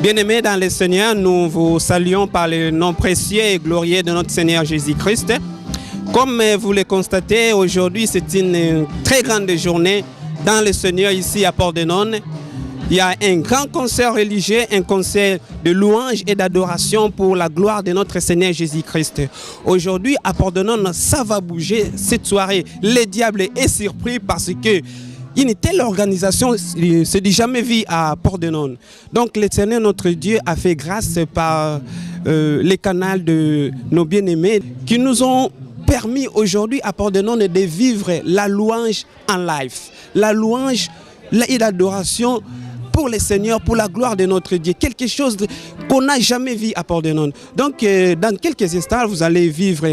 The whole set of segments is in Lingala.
Bien-aimés dans le Seigneur, nous vous saluons par le nom précieux et glorieux de notre Seigneur Jésus-Christ. Comme vous le constatez, aujourd'hui c'est une très grande journée dans le Seigneur ici à Pordenone. Il y a un grand concert religieux, un concert de louange et d'adoration pour la gloire de notre Seigneur Jésus-Christ. Aujourd'hui à Pordenone, ça va bouger cette soirée. Le diable est surpris parce que une telle organisation ne se dit jamais vue à Pordenone. Donc l'Éternel notre Dieu a fait grâce par les canaux de nos bien-aimés qui nous ont permis aujourd'hui à Pordenone de vivre la louange en live. La louange et l'adoration pour le Seigneur, pour la gloire de notre Dieu. Quelque chose qu'on n'a jamais vu à Pordenone. Donc dans quelques instants, vous allez vivre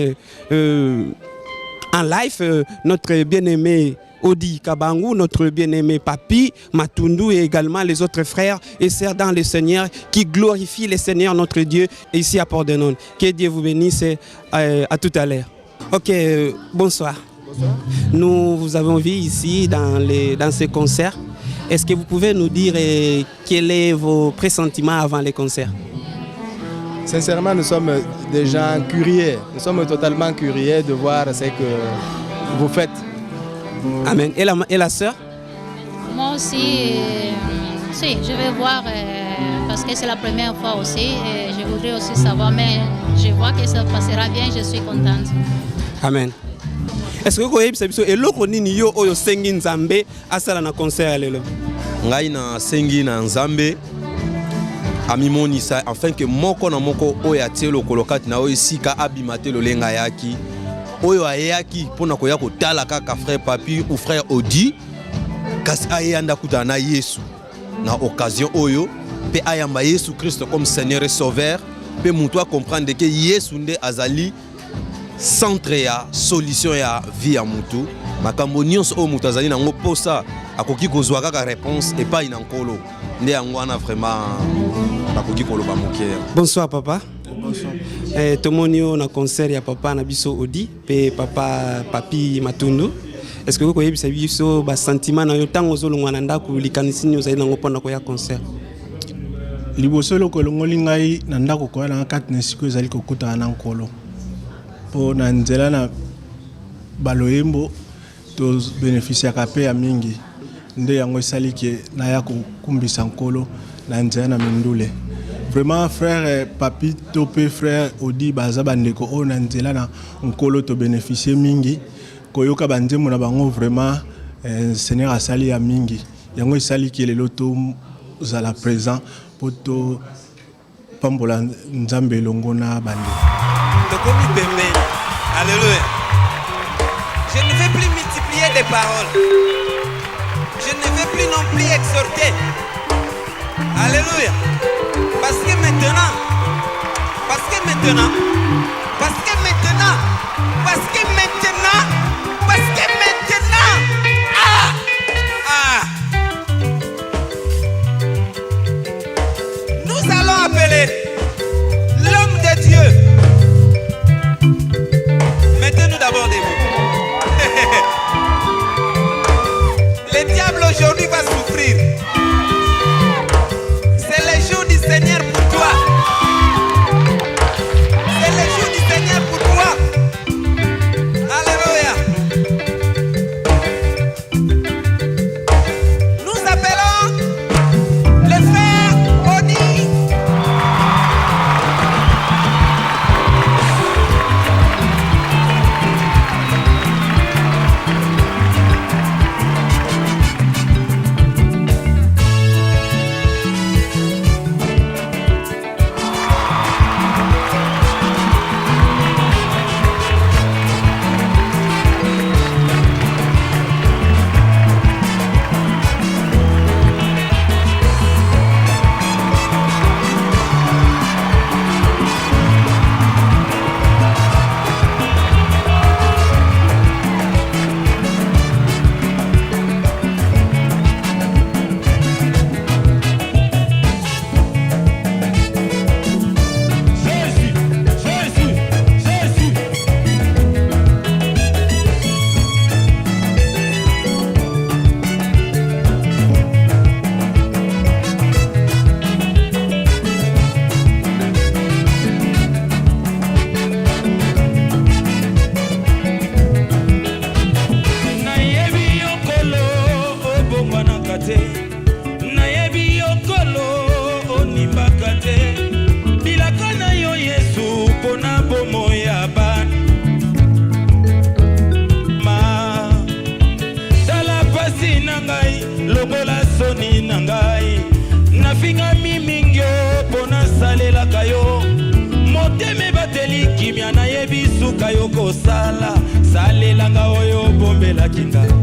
en live notre bien-aimé Odi Kabangou, notre bien-aimé Papi Matundu et également les autres frères et sœurs dans le Seigneur qui glorifient le Seigneur notre Dieu ici à Pordenone. Que Dieu vous bénisse à tout à l'heure. Ok, bonsoir. Bonsoir. Nous vous avons vu ici dans ce concert. Est-ce que vous pouvez nous dire quels sont vos pressentiments avant les concerts? Sincèrement, nous sommes des gens curieux. Nous sommes totalement curieux de voir ce que vous faites. Amen. Et la sœur? Moi aussi, si, je vais voir parce que c'est la première fois aussi. Et je voudrais aussi savoir, mais je vois que ça passera bien, je suis contente. Amen. Est-ce que vous avez dit que vous avez sengi Nzambe asala na concert lelo? Ngai na sengi na Nzambe amimonisa afin que moko na moko oyo atie lokolo kati na oyo sika abimate lolenga yaki. Oyo ayaki pona koya kotala kaka frère Papi ou frère Odi kasi ayanda kutana Yesu na occasion oyo pe ayamba Yesu Christ comme Seigneur et Sauveur pe mutu a comprendre que Yesu nde azali centre ya solution ya vie ya mutu makambo nyonso o mutu azali nango posa akoki kozwa kaka réponse et pas inankolo nde yango wana vraiment bakoki koloba moke. Bonsoir papa. Bonsoir. Tomonio na concert ya papa na biso Odi pe papa Papi Matundu. Est-ce que vous avez biso ba sentiment na yo tango zolongwa na ndako likanisi ni ozali nango pona koya concert? Liboso lokolo ngai na ndako koya na kati na siko ezali kokuta na nkolo. Po na nzela na baloyembo to bénéficiaka pe ya mingi. Nde yango esali ke na ya kumbisa nkolo na nzela na mindule. Vraiment frère Papi Topé frère Odi baza bandeko o na nzela na nkolo to bénéficier mingi koyoka banzemo na bango vraiment Seigneur asali ya mingi yango esali ki lelo to zala présent poto pambola Nzambe longo na bande. Tokomi pembe. Alléluia. Je ne vais plus multiplier des paroles. Je ne vais plus non plus exhorter. Alléluia. Parce que maintenant, nous allons appeler l'homme de Dieu. Mettez-nous d'abord debout. Le diable aujourd'hui va souffrir. C'est le jour du Seigneur pour toi. C'est suka yo kosala salelanga oyo bombelaki ngai.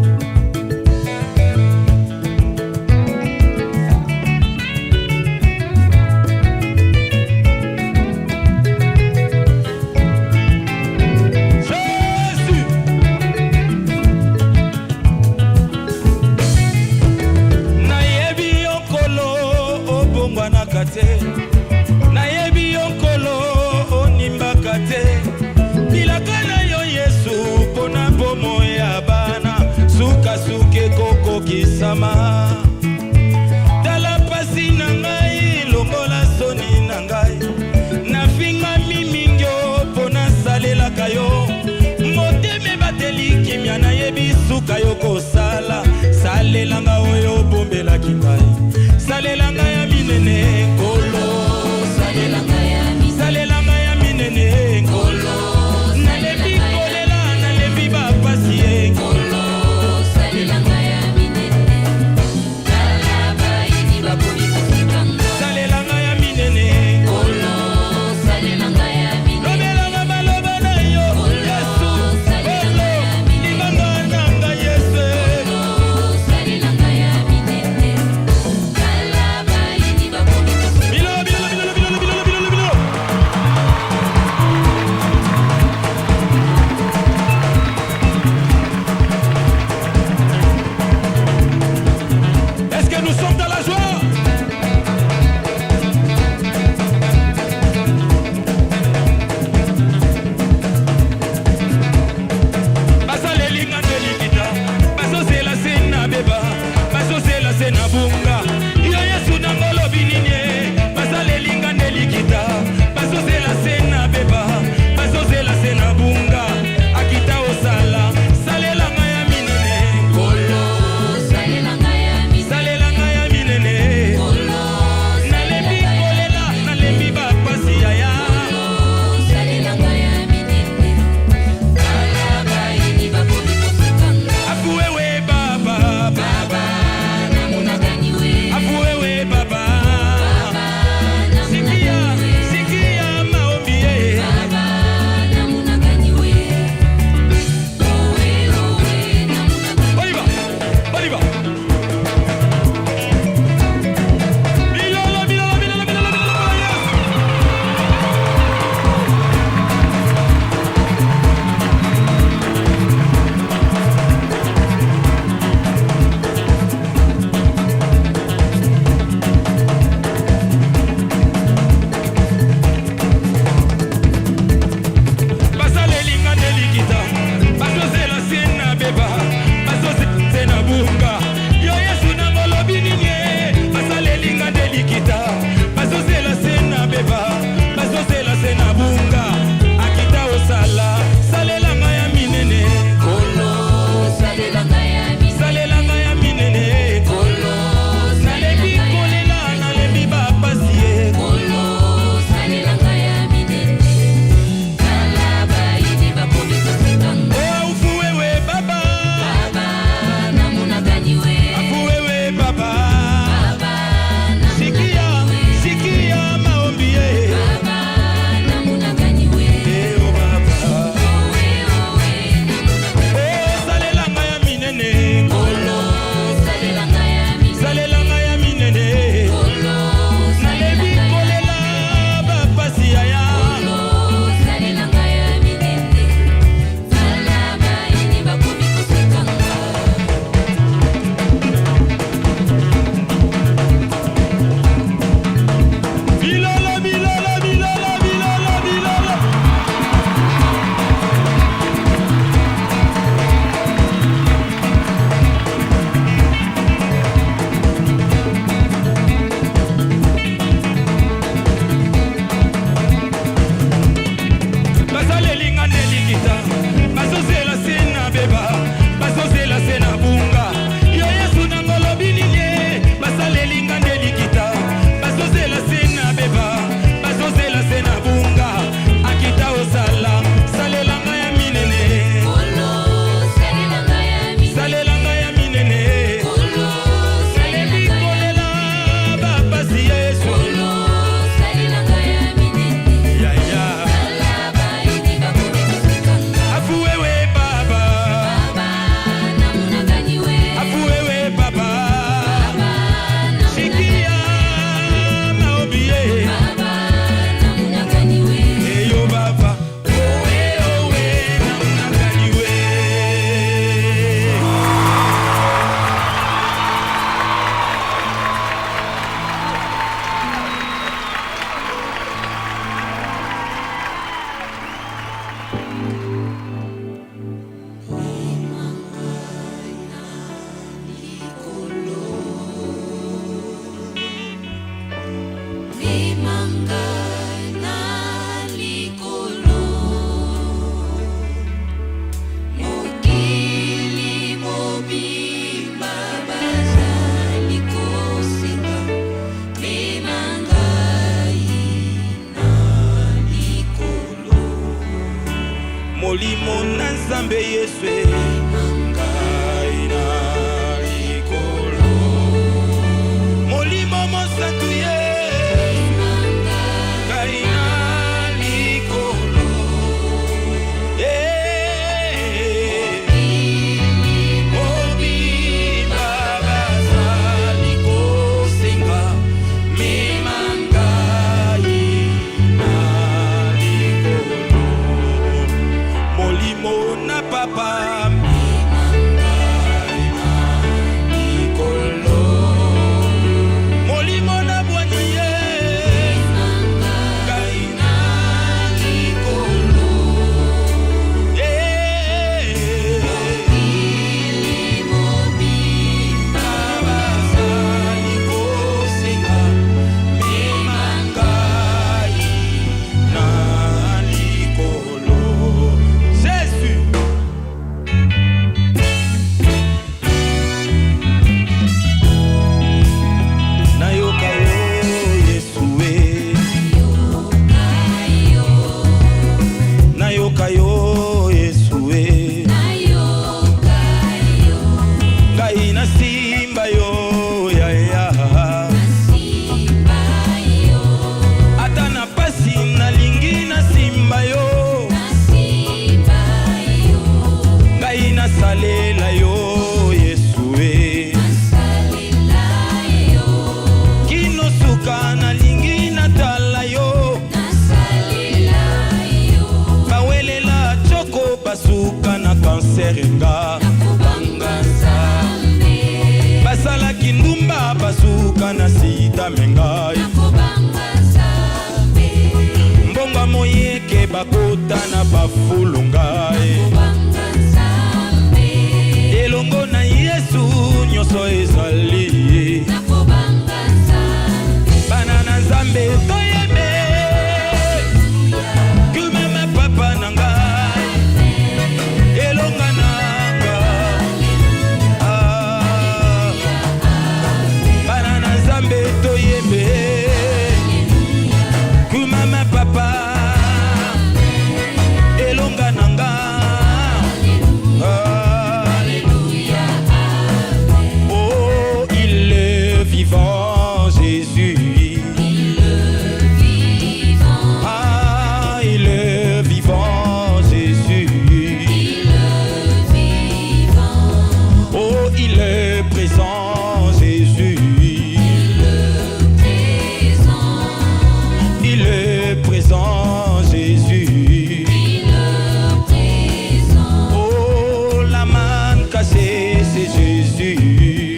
Nayebi yonkolo onimbaka te bilaka na yo Yesu pona bomo ya bana suka-suke kokokisama tala pasi na ngai longola soni na ngai nafinga mimingyo pona salelaka yo moteme bateli kimia nayebi suka yo kosala salelanga oyo bombelaki ngai salelanga ya minene kolo salelanga ya minene kolo nalebi kolela nalebi bapasi kolo salelanga ya minene molimo na nzambe yesu ngai na likolo molimo mosantu ye ngai na likolo mobimba bazali kosenga mema ngai na likolo molimo na papa molimo na bwani ye ngai na likolo bazali kosenga mema ngai na likolo Jésus nayoka yo Yesue nayoka yo Yesue ngai na simba yo yaya ata na pasi nalingi na simba yo ngai nasalela yo Yesue kino suka nalingi natala yo bawelela choko basuka na kanser nga basalaki ndumba basuka na sida mengai mbonga moyeke bakota na bafulu ngai elongo na Yesu nyonso ezali bana na nzambe toyebe kumema papa na ngai elonga na ngai bana na nzambe toyebe kumema papa elonga na ngai oh il est vivant Jésus ah il est vivant Jésus oh il est présent Jésus il est présent Jésus oh la manne cachée c'est Jésus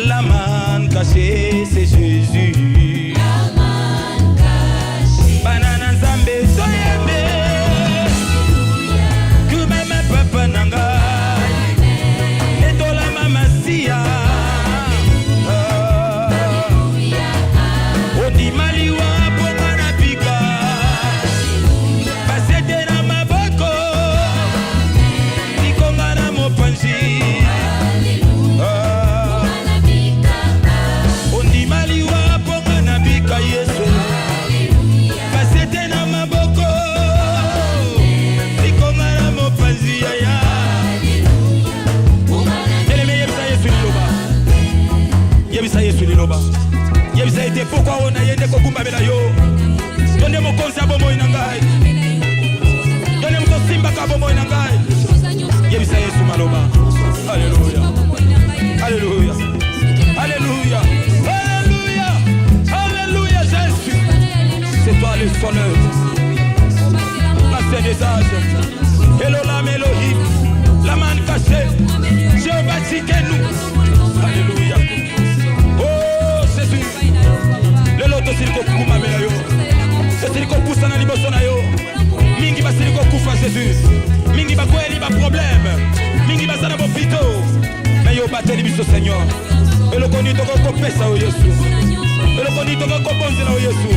la manne cachée c'est Jésus banana nzambe toyembe kumeme papa nanga etola mama sia ondimaliwa ponga na pika basete na maboko likonga na mopanzi ondimaliwa ponga na bika Yesu basete na maboko likonga na mopanzi yaya teleme yebisa Yesu liloba yebisa Yesu liloba yebisa ete pourquoi on a yende kokumbabela yo tonde mokonzi ya bomoi na ngai tonde motosimbaka bomoi na ngai yebisa Yesu maloba Alléluia Alléluia Alléluia Alléluia Alléluia Jésus c'est toi le sonneur la scène des âges Elohim Elohim la manne cachée Jéhovah Tsidkenu Alléluia oh Jésus lelo tosili kokumamela yo tosili kopusa na liboso na yo mingi basili kokufa Jésus mingi bakweli baproblème mingi baza na bopito me yo bateli biso Seigneur eloko nini tokokopesa yo Yesu eloko nini tokokobonzela yo Yesu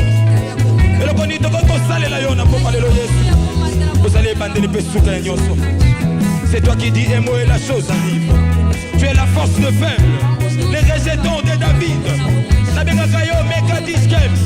eloko nini tokokosalela yo na mboka lelo Yesu ozali ebandeli mpe suka ya nyonso c'est toi qui dis un mot et la chose arrive tu es la force de faible les rejetons de David nabengaka yo meka diskems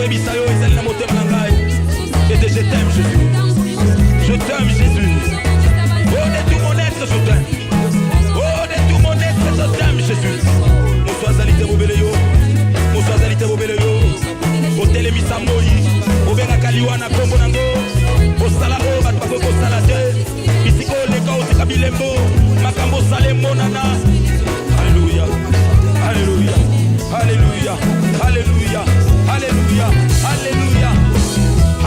Bisayo, Ezali na motema na ngai. Et je t'aime, Jésus. Je t'aime, Jésus. Oh, de tout mon être, je t'aime. Oh, de tout mon être, je t'aime, Jésus. Bonsoir, Zalité Bobeleyo. Bonsoir, Zalité Bobeleyo. Hôtel Misamoi. Obenga Kaliwana, Kombo Nango. Osala o, Batako Salate. Bisiko, Leka, Osika Bilembo. Makambo Salemo Nana. Alléluia. Alléluia. Alléluia. Alléluia. Alléluia. Alléluia.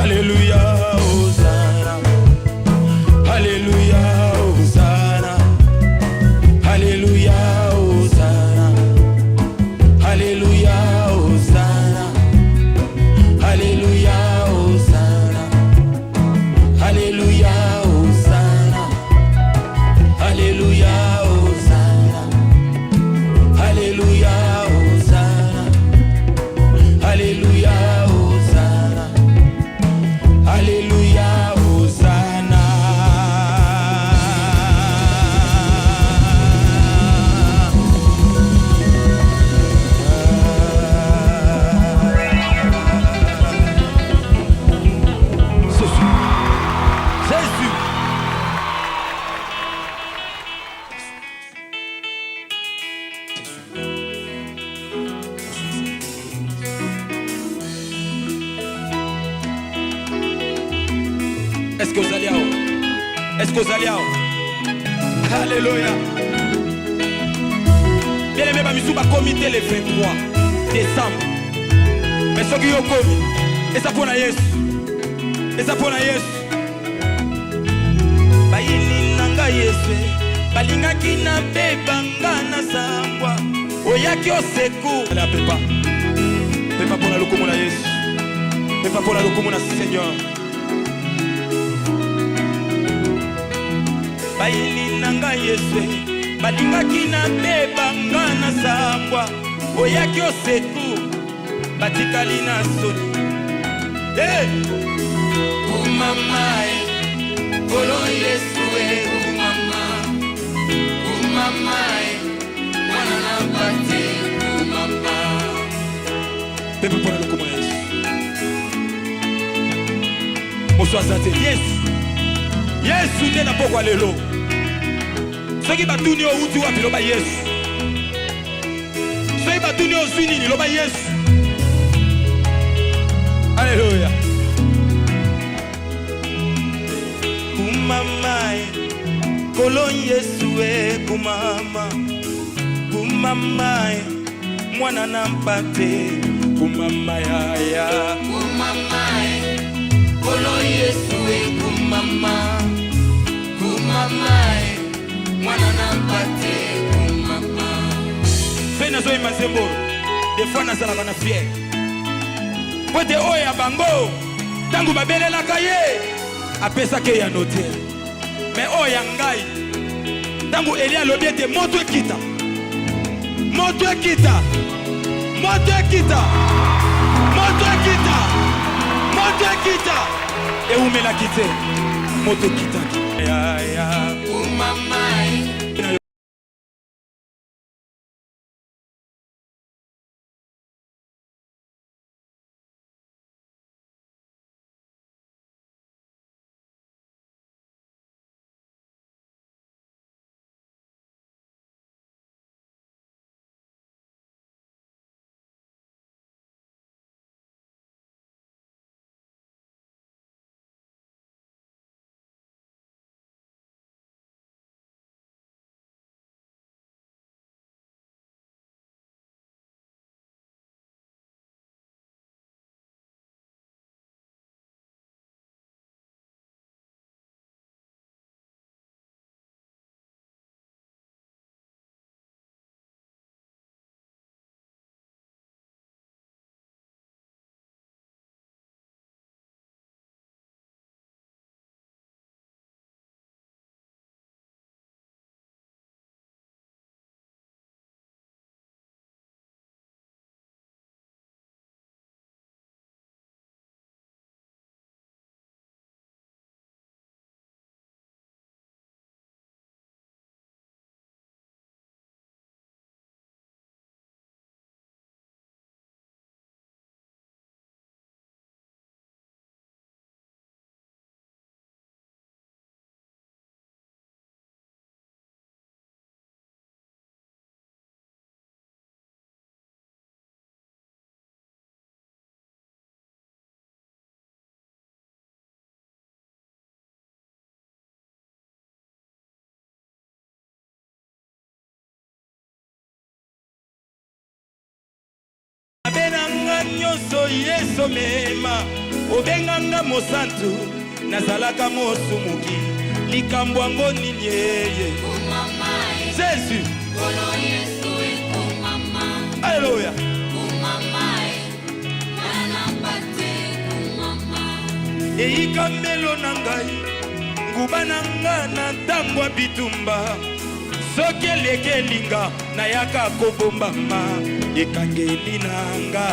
Alléluia. Hosanna. Alléluia. Hosanna. Alléluia. Hosanna. Alléluia. Hosanna. Alléluia. Hosanna. Alléluia. Hosanna. Alléluia. Hosanna. Alléluia. Hosanna. Alléluia. Hosanna. Alléluia. Hosanna. Jésus. Est-ce que vous allez où? Est-ce que vous allez où? Alléluia. Bien aimé, Bamisou va comité le 23 décembre. Mais ce qui est commis, et ça pour la Yesu. Et ça pour la Yesu. Bayini nanga Yesu. Balinga kina beba ngana sangwa. Oyaki oseku. Allez à Pepa. Pepa pour la lokomo na Yesu. Pepa pour la lokomo na Seigneur. Bayini nanga Yesu. Balinga kina beba ngana sangwa. Oyaki oseku. Batikali na soni. Hey! Umama, kolo Yesu umama, umama, wana na pati umama. Pepe pour le comment Yesu. Bonsoir santé. Yesu. Yesu nde na pokwa lelo. Soki batuni o uti wapi loba Yesu. Soki batuni o zwini ni loba Yesu. Alléluia. Kumama, kolo Yesu kumama, kumama, mwana na mpate, kumama ya. Kumama, kolo Yesu kumama, kumama, mwana na mpate, kumama. Fena zoe mazembo, des fois nazala na fier. Pote oya bango, tangu babelela kaye, apesa ke ya note. Mais oya ngai, tangu Elia lobiete moto ekita. Moto ekita. Moto ekita. Moto ekita. Moto ekita. E umela kite. Moto ekita. Ya ya. Umama. nyonso Yesu mema obenganga mosantu nazalaka mosumuki likambo yango nini yeye Jésus Alléluia eikambelo na ngai nguba na nga na ntango ya bitumba soki elekelinga nayaka kobombama ekangeli na nga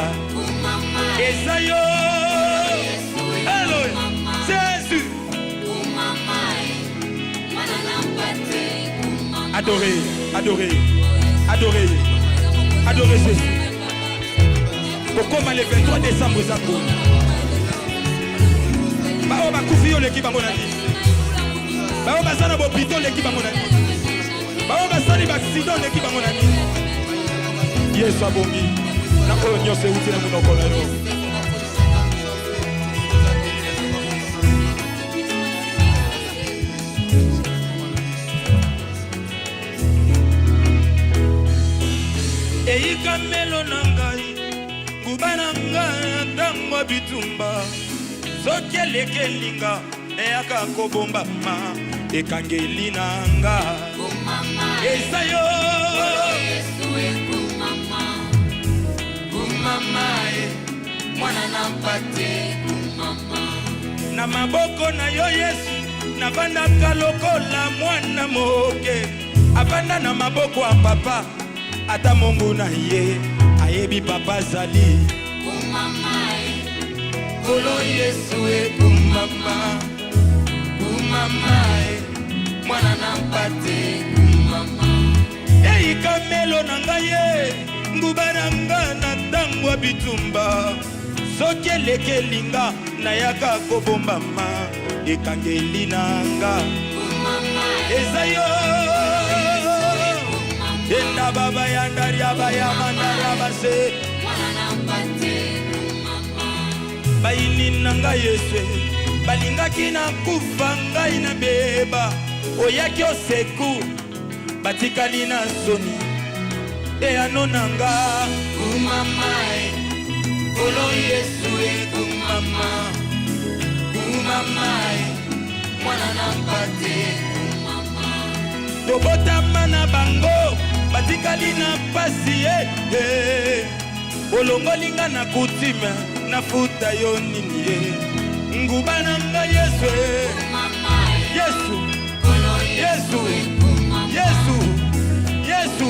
eza yo Alléluia Jésus adorez, adorez, adorez, adorez Jésus kokoma le 23 décembre zako bao bakufi yo leki bango na nini bao bazana bopito leki bango na nini bao basali baaccident leki bango na nini Yesu abongi na oyo nyonso euti na monoko na yo eyikamelo na ngai nguba na ngai ntango bitumba soki elekelinga eyaka kobombama ekangeli na nga eza yo mwana na mpate na maboko na yo Yesu navandaka lokola mwana moke avanda na maboko ya papa ata mongo na ye ayebi papa zali kolo Yesu kumama mwana na mpate eikamelo na ngai nguba na nga na ntango ya bitumba soki elekelinga nayaka kobombama ekangeli na nga eza yo enda baba yandari abayamandari abase bayini na ngai Yesu balingaki na kufa ngai na beba oyaki oseku batikali na soni eyano na nga kumamae kolo Yesu kumamae mwana na mpate tobotama na bango batikali na pasi olongolinga na kutime nafuta yo nini nguba na nga Yesu Yesu Yesu Yesu Yesu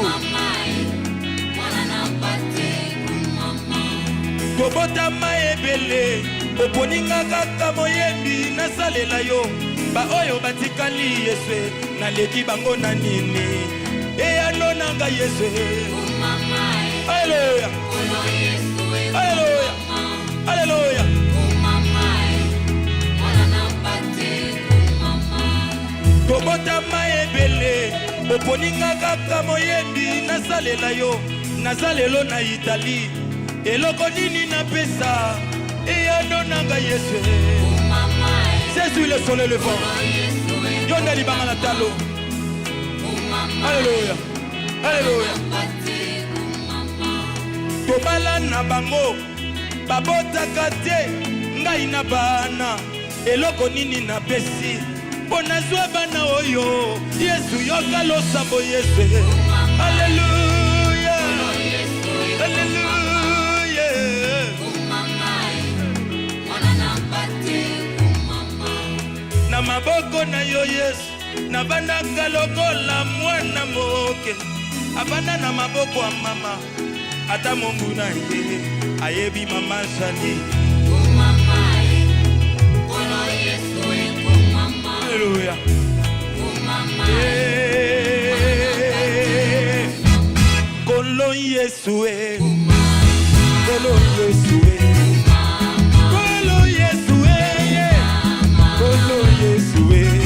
tobotama ebele oponinga kaka moyembi nasalela yo baoyo batikali Yesu naleki bango na nini eyano na nga Yesu Alléluia Alléluia Alléluia tobotama ebele oponinga kaka moyembi nasalela yo nazalelo na Italie eloko nini napesa eyano na nga Yesu Jésus le soleil levant yonde libanga na talo Alléluia Alléluia tobala na bango babotaka te ngai na bana eloko nini napesi mpo nazwa bana oyo Yesu yoka losambo Yesu Alléluia Alléluia na maboko na yo Yesu nabandaka lokola mwana moke abanda na maboko ya mama ata mongu na ye ayebi mama zali Alléluia Kolo Yesu Kolo Yesu Kolo Yesu Kolo Yesu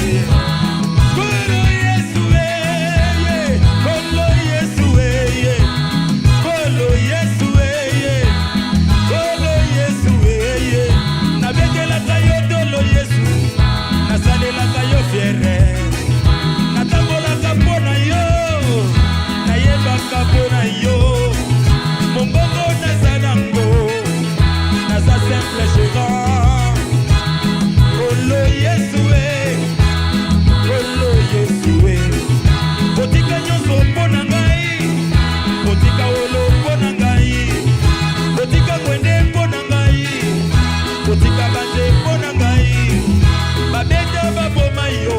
nasalelaka yo fiere natambolaka mpo na yo nayebaka mpo na yo mongongo naza nango naza simple gérant. Olo Yesue, Olo Yesue. Botika nyonso mpo na ngai, botika olo mpo na ngai, botika mwende mpo na ngai, botika banje mpo na ngai, babeta baboma yo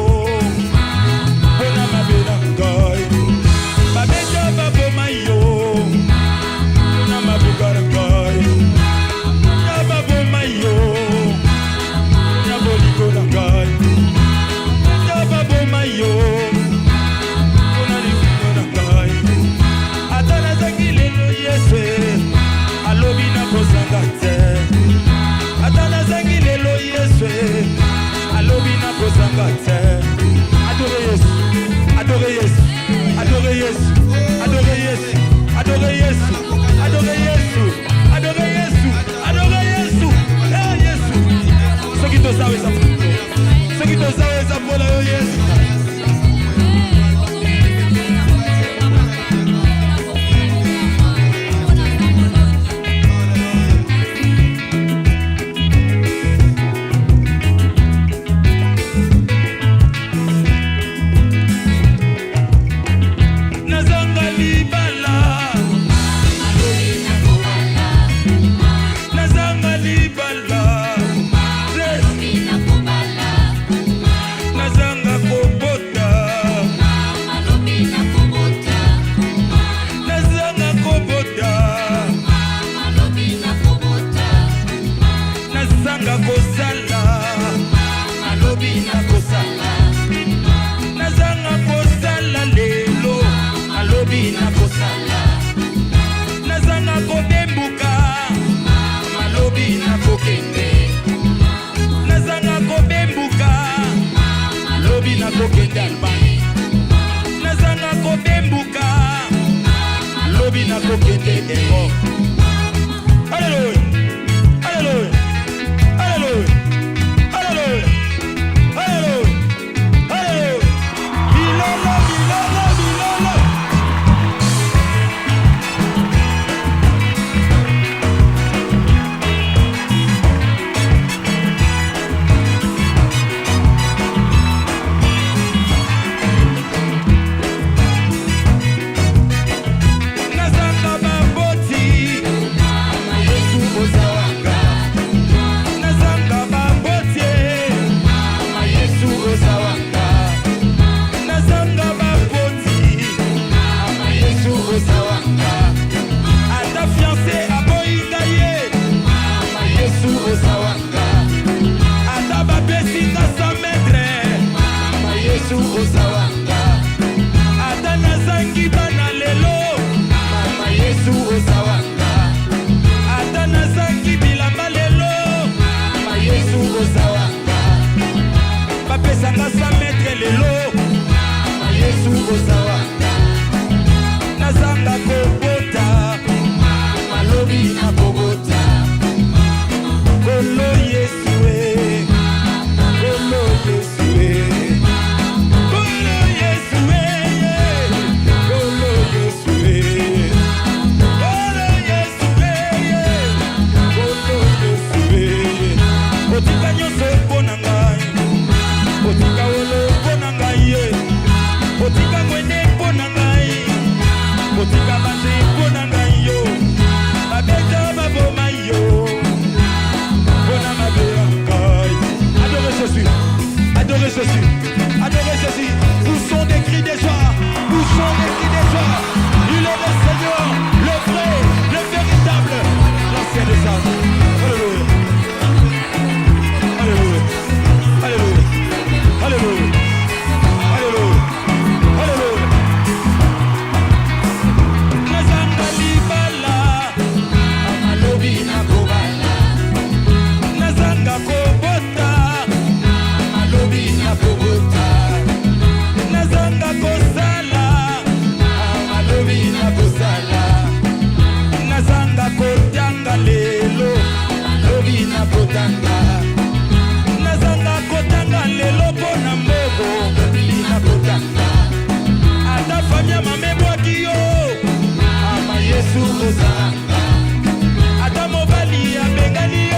mpo na mabe na ngai, babeta baboma yo mpo na mabuka na ngai, na baboma yo na boliko na ngai, na baboma yo. Adorez Yesu, adorez Yesu, adorez Yesu, adorez Yesu, adorez Yesu, adorez Yesu, adorez Yesu, adorez Yesu. Ceux qui te savent ça, ceux qui te savent ça pour la Yesu. Alléluia, alléluia, alléluia, alléluia, alléluia, alléluia. Bilala, bilala, bilala. Ata mobali abengani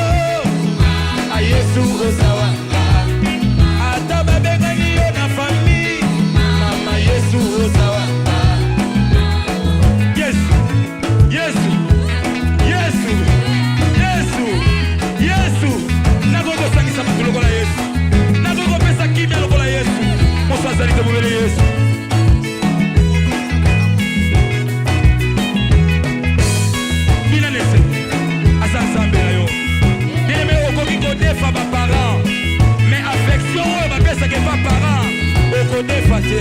tokodefa te.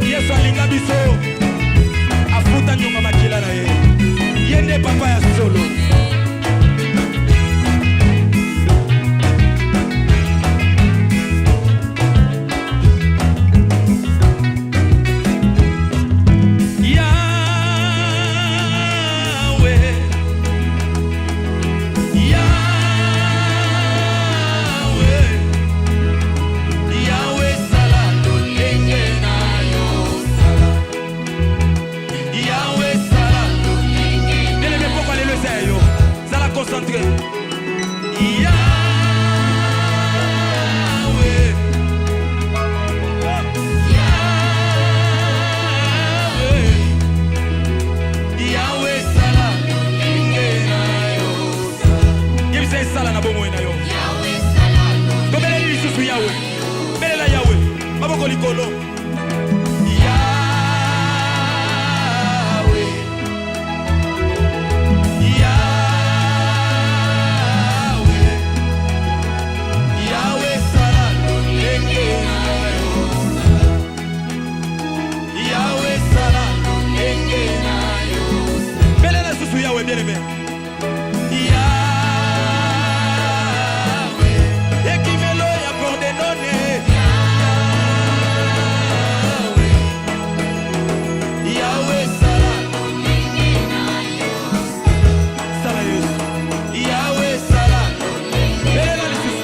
Yesu alinga biso afuta nyonga makila na ye. Yende papa ya solo. Concentré. Yahweh, Yahweh, Yahweh sala ingena yo. Yebisa sala na bomo ina yo. Yahweh sala. Tobele lisusu Yahweh. Belela Yahweh. Maboko likolo. Bien-aimé. Yahweh, et qui me l'a pour des données. Yahweh, Yahweh, Salah, Yahweh, Salah. Belle la lisusu,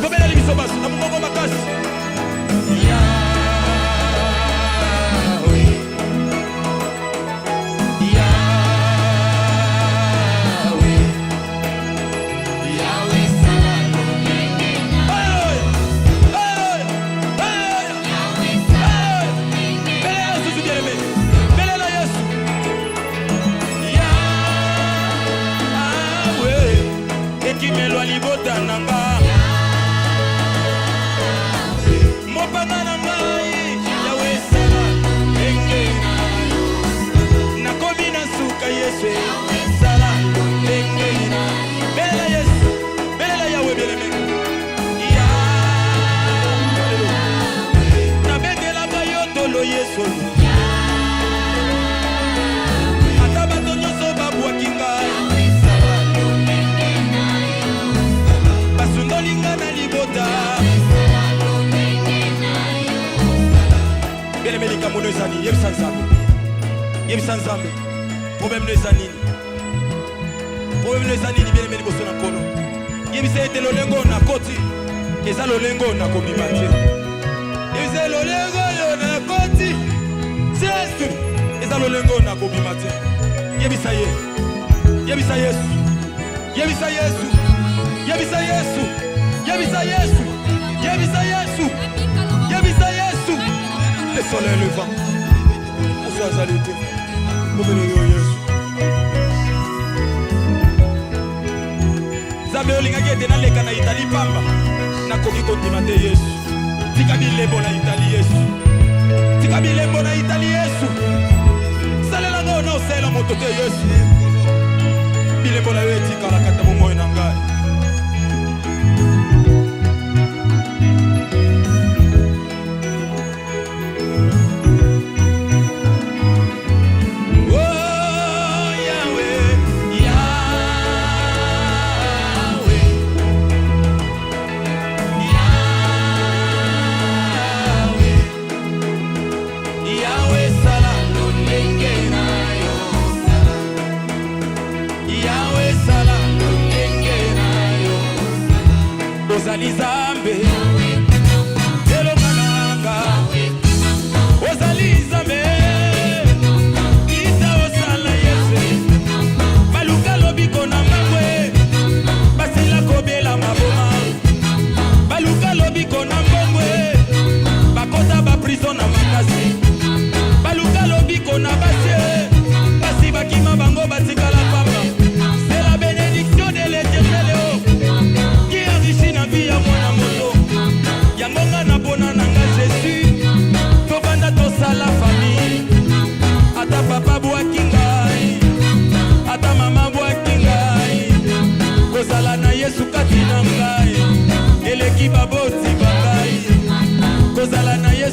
comme la lisusu basse, na mungo makasi. Kimelo alibota nanga mopanga na ngai Yahweh sala enge na komi na suka Yesu Yahweh sala enge bela Yesu bela Yahweh bien-aimé na bengela bayotolo Yesu ata bato nyonso babwaki ngai Linga na libota Bien aimé lika mono ezani Yebisa nzambe Problème ezani bien aimé liboso na kono Yebisa ete lolengo na koti Eza lolengo na kobima te Yebisa lolengo yo na koti Yesu Eza lolengo na kobima te Yebisa ye Yebisa Yesu Yebisa Yesu Yebisa Yesu Yebisa Yesu Yebisa Yesu Yebisa Yesu Le soleil levant On soit alité Obenelo Yesu Zabe olingaki ete naleka na Italie pamba Nakoki kondima te Yesu Tika bilembo na Italie Yesu Tika bilembo na Italie Yesu Salela ngo na osela moto te Yesu Bilembo na yo etikala kata momoyo na ngai Ozali Zambe Elonga nanga Ozali Zambe Ita osala Yesu Baluka lobiko na mbangwe Basila kobela maboma Baluka lobiko na mbangwe Bakota ba prison na makasi Baluka lobiko na basie Basi bakima bango batikala pamba C'est la bénédiction de l'Éternel Yangonga na bona nanga Jésus Tobanda tosala famille Ata papa bwaki ngai Ata mama bwaki ngai Kozala na Yesu kati na ngai Eleki baboti bangai Kozala na Yesu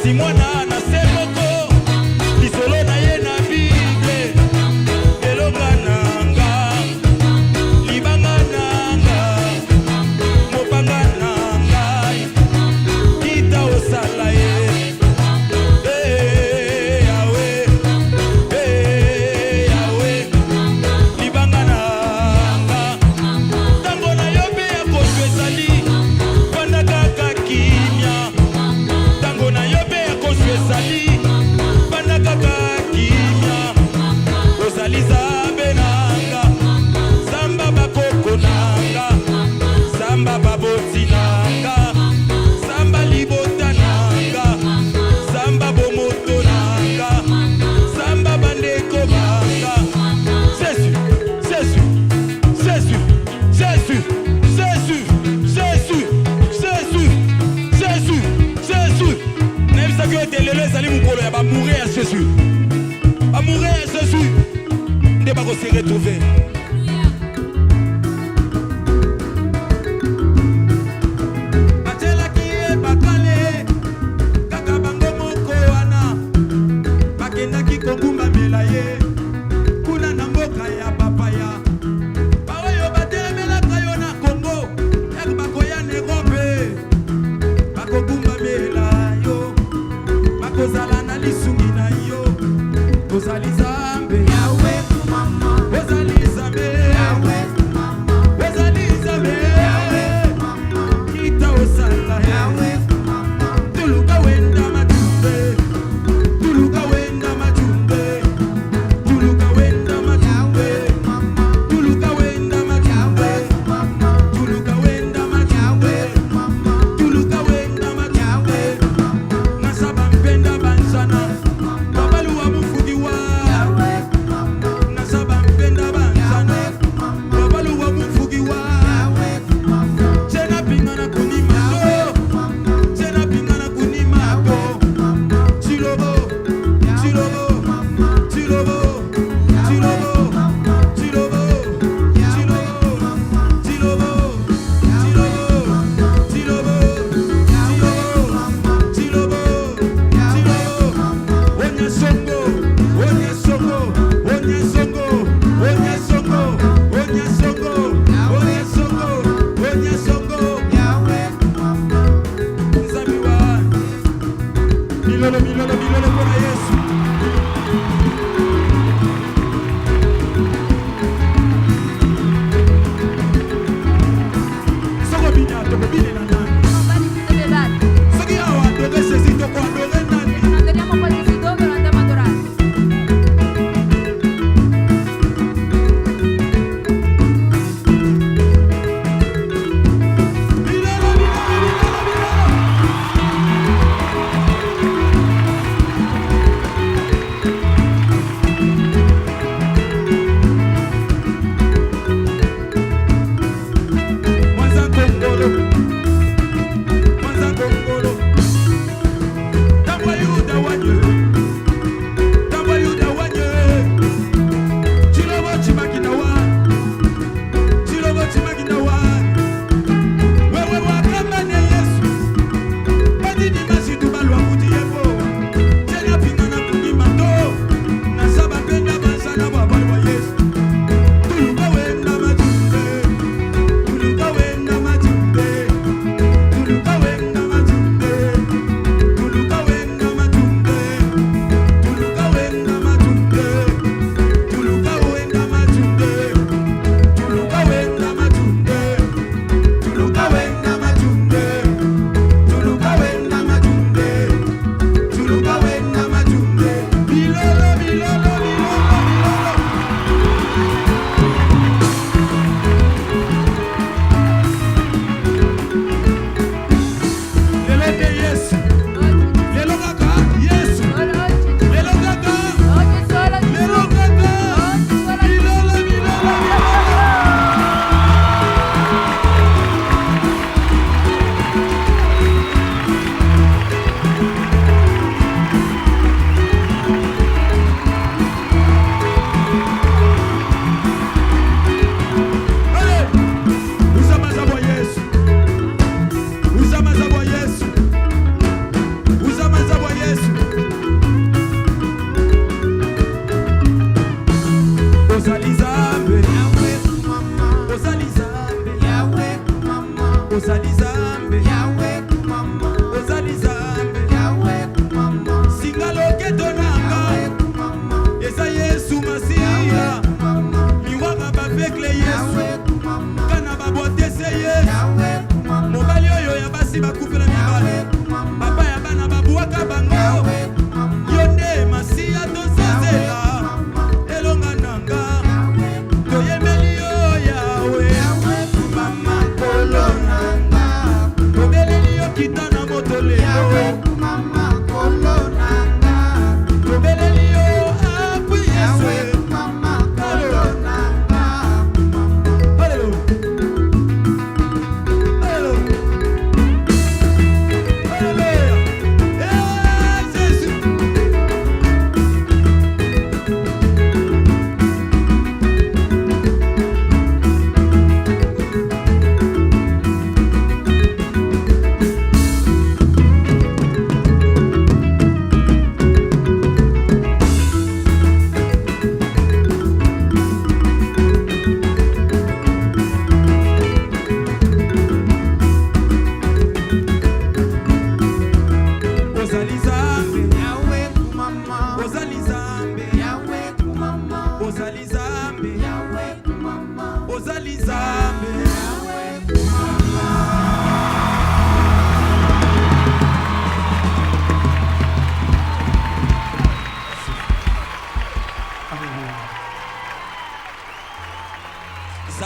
kasi mwana na se moko lisolo na ye na bible elonga nanga libanga nanga mopanga nanga kita osala ye yawe yawe libanga nanga ntango na yo mpe ya koso ezali vanda kaka kimia ntango na yo mpe ya koso ezali vanda kaka kimia ozali zambe nanga zamba bakoko nanga zamba baboti nanga zamba libota nanga zamba bomoto nanga zamba bandeko banga Jésus Jésus Jésus Jésus Jésus Jésus Jésus Jésus Jésus nayebisaki ete lelo ezali mokolo ya bamoure ya Jésus bamoure ya Jésus nde bakosi retrouve batelaki ye bakale kaka bango moko wana bakendaki kogumbamela ye kuna na mboka ya bapaya baoyo batelemelaka yo na Kongo yaka bakoya na Erope bakogumbamela yo bakozala na lisungi na yo ozali Zambe yawe ozali Zambe yawe ozali Zambe yawe kita osala yawe tuluka wenda majumbe tuluka wenda majumbe tuluka wenda majumbe tuluka wenda majumbe tuluka wenda majumbe tuluka wenda majumbe nasaba mpenda banzana babaluwa mufugiwa nasaba mpenda banzana babaluwa mufugiwa tena pingana kunimato tena pingana kunimato chilobo chilobo chilobo chilobo chilobo chilobo chilobo chilobo chilobo Onya songo onya songo onya songo onya songo onya songo onya songo onya songo nzambi wa milolo milolo milolo mpona Yesu soko bina tokobine na nani soki awa adore Jésus tokoadore nani Andiamo qualsiasi dove lo andiamo a adorare. milolo milolo milolo milolo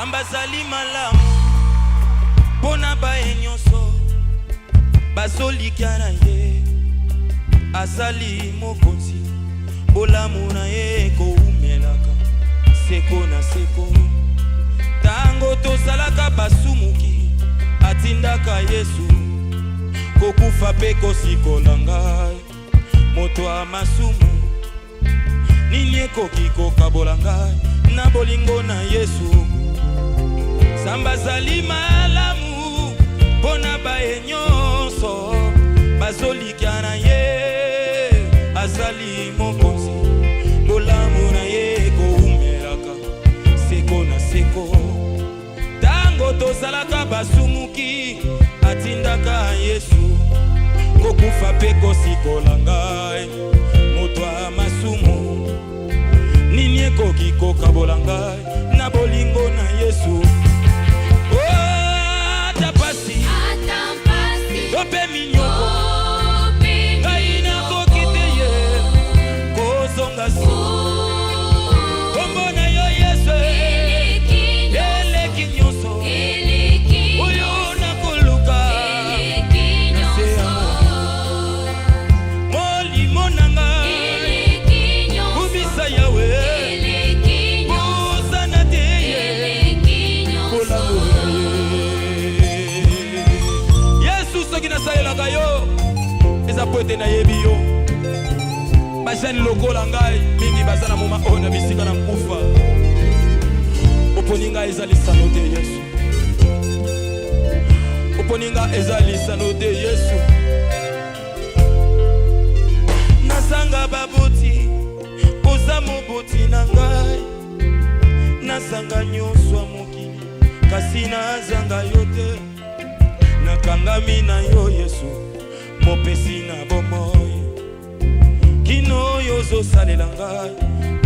Samba zali malamu pona bae nyonso bazolikia na ye azali mokonzi bolamu na ye koumelaka seko na seko tango tozalaka basumuki atindaka Yesu kokufa pe kosikola ngai moto a masumu nini ekoki kokabola ngai na bolingo na Yesu samba zali malamu pona bae nyonso bazolikia na ye azali mokonzi bolamu na ye koumelaka seko na seko tango tozalaka basumuki atindaka Yesu kokufa pe kosikola ngai moto a masumu nini ekoki kokabola ngai na bolingo na Yesu atapasi tope minyoko ngai nakoki te ye kozonga si kombo na yo Yesu eleki nyonso oyo nakoluka na se ya molimo na ngai kubisa yawe bozana te ye kolambola ye Yesu soki nasalelaka yo eza po ete nayebi yo bajani lokola ngai mingi baza na moma oyo na bisika na mkufa oponi ngai eza lisano te Yesu oponi ngai eza lisano te Yesu nazanga baboti oza moboti na ngai nazanga nyonso ya mokili kasi nazanga yo te nakangami na yo Yesu mopesi na bomoi kino oyo ozosalela ngai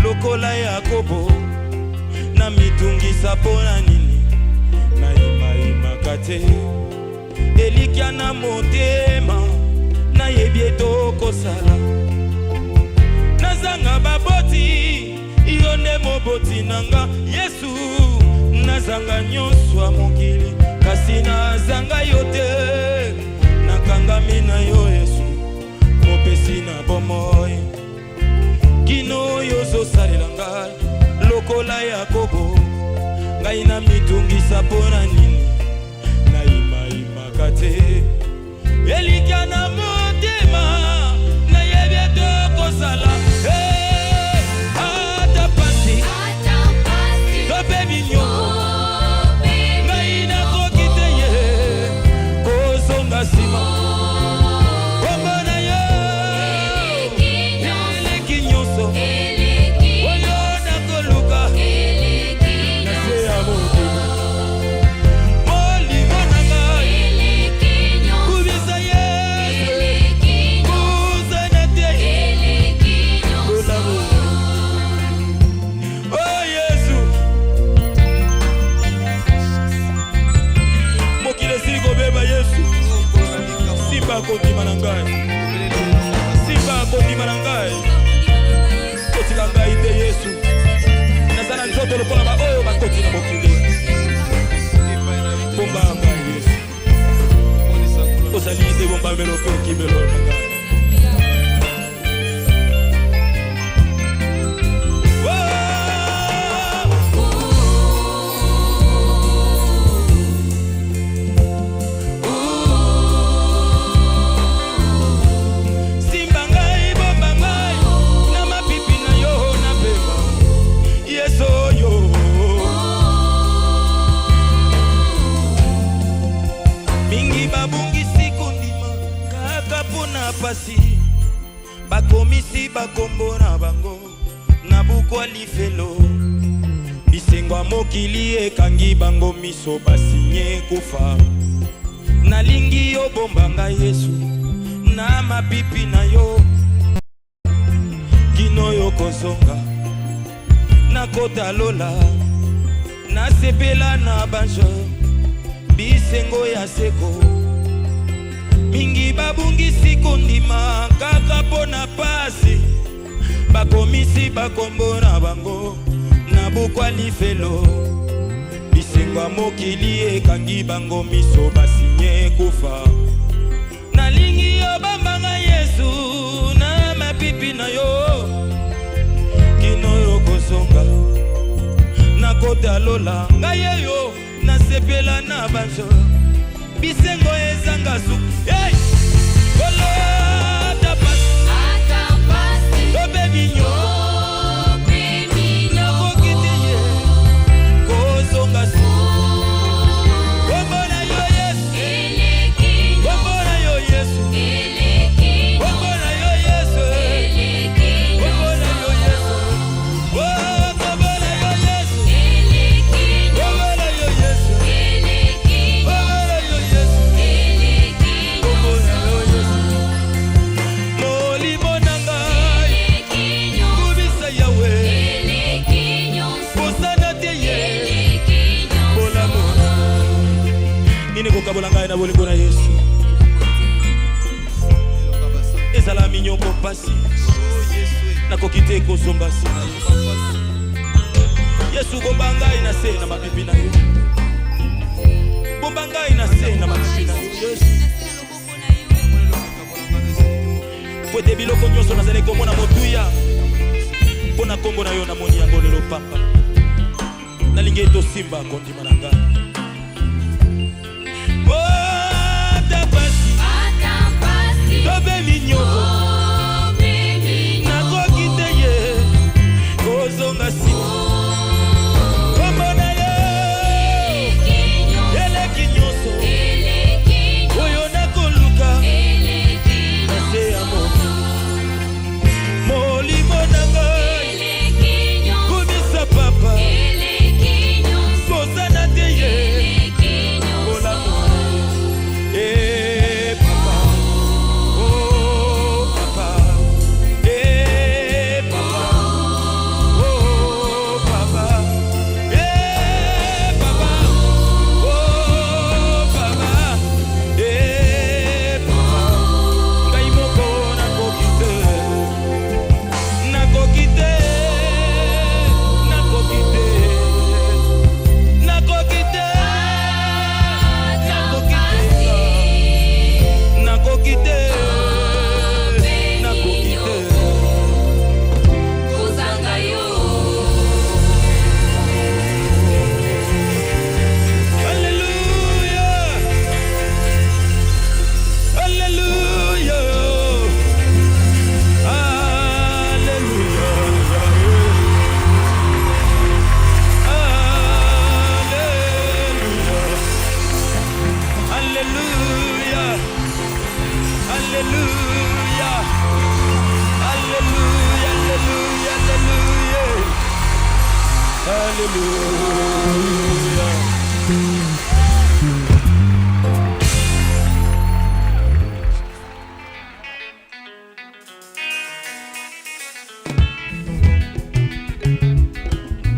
lokola Yakobo na mitungisa mpona nini nayimayimaka te elikya na motema nayebi etokosala nazanga baboti yo nde moboti na nga Yesu nazanga nyonso ya mokili kasi nazanga yo te nakangami na yo Yesu mopesi na bomoi kino oyo ozosalela ngai lokola Yakobo ngai na mitungisa mpona nini nayimayimaka te elikya na motema nayebi etokosala atapasi tope binyoko ngai nakoki te ye kozonga nsima kombo na yo eleki nyonso oyo nakoluka na se ya motema molimo na ngai kubisa Yesu kozana te kolamu oh Yesu mokili esili kobeba Yesu simba akondima na ngai simba akondima na ngai kotika ngai te Yesu naza na nzoto lokola baoyo bakoti na mokili bomba ya ngai Yesu ozali te bombamelo mpe okimelo na ngai pasi bakomisi bakombo na bango na bukwa lifelo bisengo mokili ekangi bango miso basinye kufa nalingi yo bombanga Yesu na mapipi na yo kino yo kozonga na kota lola na sepela na banjo bisengo ya seko mingi babungisi kondima kaka pona pasi bakomisi bakombo na bango na bukwa lifelo bosengo mokili ekangi bango miso basinye kufa nalingi yo bambanga Yesu na mapipi na yo kino yo kosonga nakota lola ngai yo nasepela na banjo bisengo ezanga su hey kolo tapasi tobe minyo nakokitiye kozonga su kombona yo Yesu kombona yo Yesu kombona yo Yesu kombona yo Yesu kombona yo Yesu kombona yo Yesu kokabola ngai na bolingo na Yesu ezala minyoko pasi nakoki te kozomba sina Yesu bomba ngai na se na mapipi na yo bomba ngai na se na mapipi na yo Yesu fwete biloko nyonso nazali komona motuya mpona kombo na yo namoni yango lelo pamba nalingi etosimba kondima na ngai tobe minyoko nakokite ye kozonga sima kombona yo eleki nyonso oyo nakoluka na se ya molimo na ngai komisa papa kozana te ye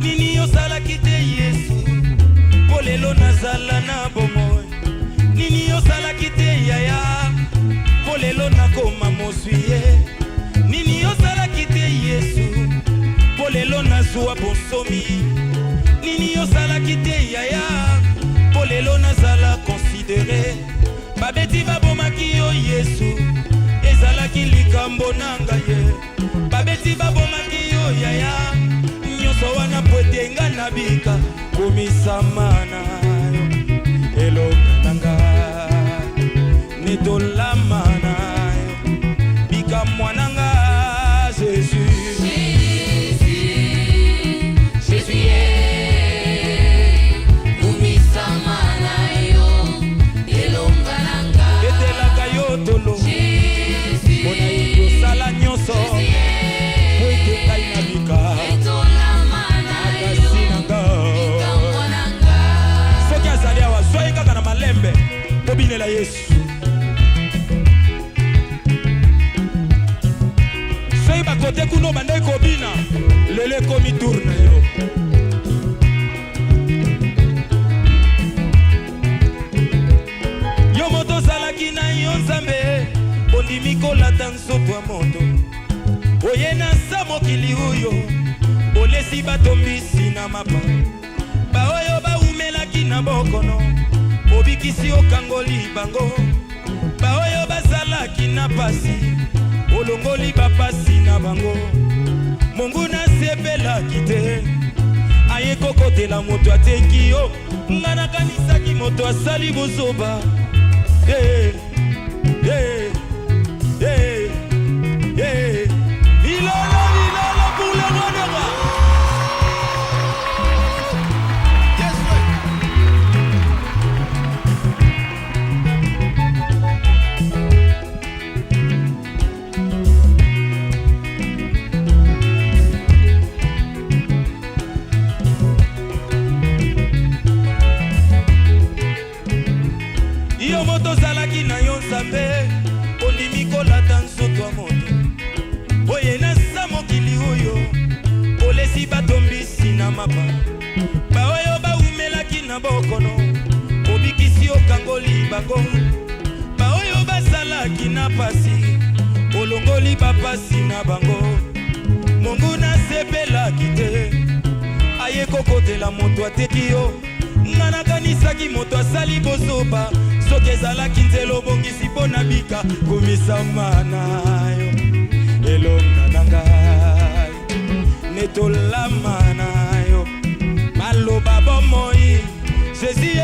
Nini osalaki te Yesu polelo nazala na bomoi Nini osalaki te yaya polelo nakoma moswiye Nini osalaki te Yesu polelo nazwa bonsomi Nini osalaki te yaya polelo nazala considéré babeti babomaki yo Yesu ezalaki likambo nanga ye babeti babomaki yo yaya nyonso wana pwetenga na bika komisamana yo elonga nanga netolamana yo bika mwananga Jésus la Yesu soy bakote kuno bande kobina lele komi tourna yo yo moto salaki na yo nzambe ondimi kolata nsoto ya moto oye na sa mokili oyo olesi bato mbisi na mapa baoyo baumelaki na bokono obikisi okangoli bango baoyo bazalaki na pasi olongoli bapasi na bango Mungu nasepelaki te aye kokotela moto ateki yo nga nakanisaki moto asali bozoba hey, hey, hey, hey. Bilolo, bilolo pour le roi de roi. Yo moto zalaki na yo nzambe ondimi kolata nzoto ya moto oye nasa mokili oyo olesi batombisi na mapa baoyo baumelaki na bokono obikisi okangoli bango baoyo bazalaki na pasi olongoli bapasi na bango Mungu nasepelaki te aye kokotela moto ateki yo nga nakanisaki moto asali bozoba soki ezalaki nzela obongisi mpo na bika komisama na yo elonga na ngai netolama na yo maloba bomoi Jésus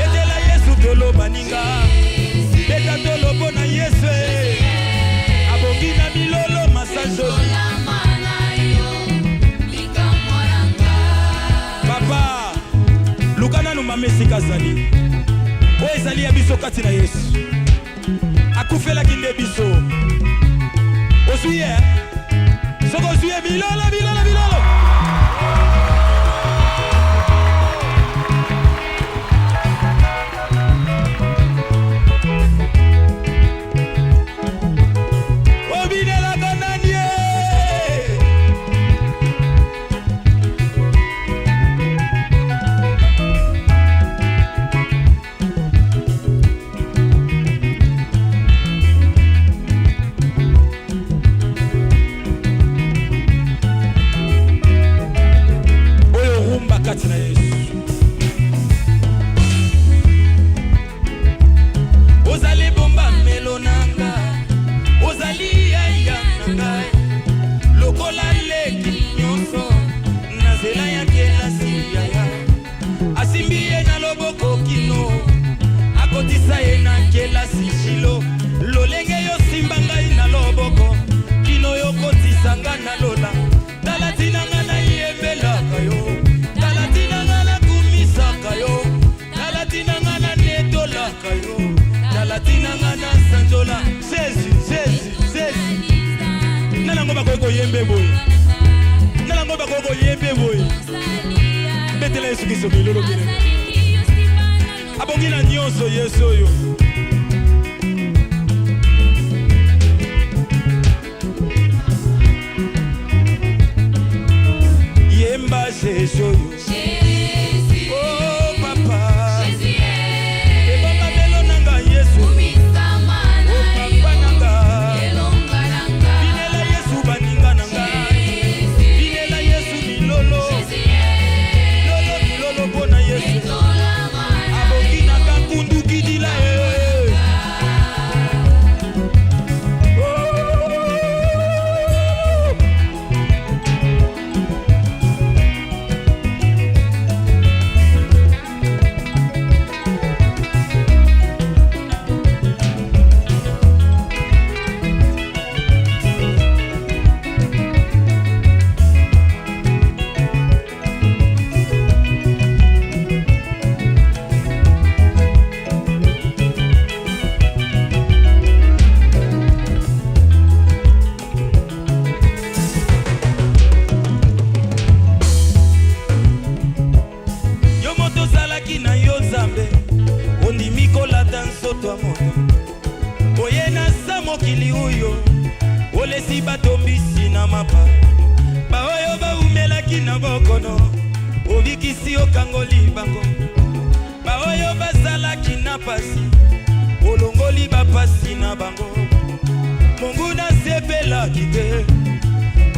etela Yesu toloba ninga beta tolobo na Yesu abongi na bilolo masanjoli papa lukana no mamesika zali o ezali ya biso kati na Yesu akufelaki nde biso osuye soko osuye bilolo bilolo bilolo abongi na nyonso Yesu oyo yemba Yesu oyo oh papa ebanga melo nanga Yesu oh papa nanga binela Yesu baninga nanga binela Yesu milolo lolo bona Yesu mokili uyo olesi batombisi na mapa baoyo baumelaki na bokono obikisi okangoli bango baoyo bazalaki na pasi olongoli bapasi na bango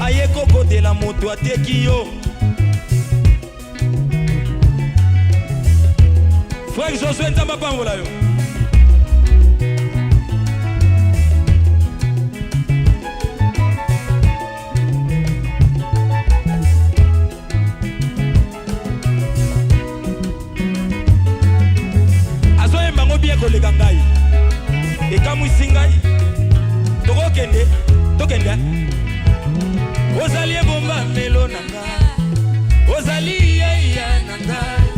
aye kokotela moto ateki yo. Frère Josué Nzamba pambola yo. Azoyemba ngo bien koleka ngai. Ekamwisi ngai. Tokende. Ozali ebomba melo na ngai. Ozali yeya na ngai.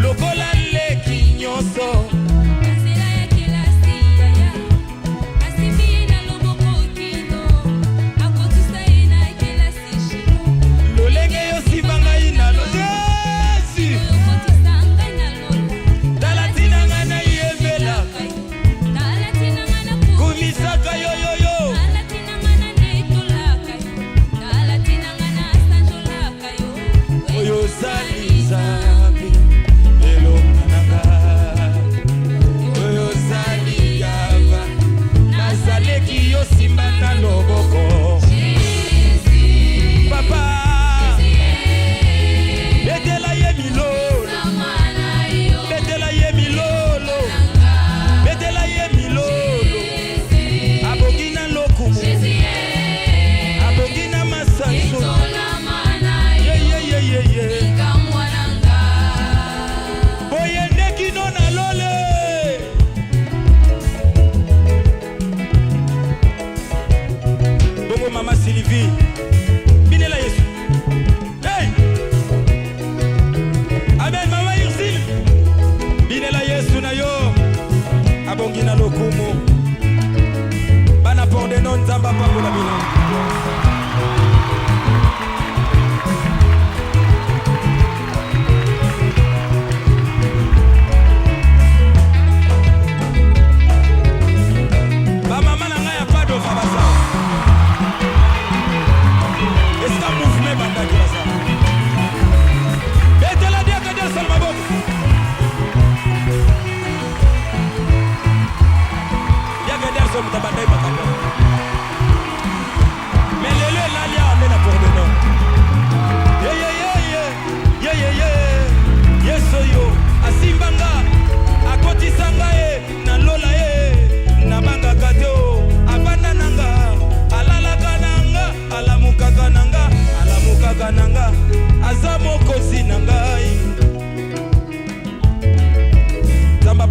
Lokola leki nyonso. Lolenge yo simba ngai na lojesi. Talatina ngai na yevela. Kumisaka yo. Oyo zali zabi elonga nanga. Oyo zali yava nazaleki yo simba na loboko. Papa betela ye milolo. Betela ye milolo. Betela ye milolo. Abogina lokumu. Abogina masanso. Boyende kino na lole. Bongo mama Sylvie binela Yesu. Hey! Amen mama Ursule binela Yesu na yo. Abongi na lokumu. Bana porde non Nzamba pambola bino.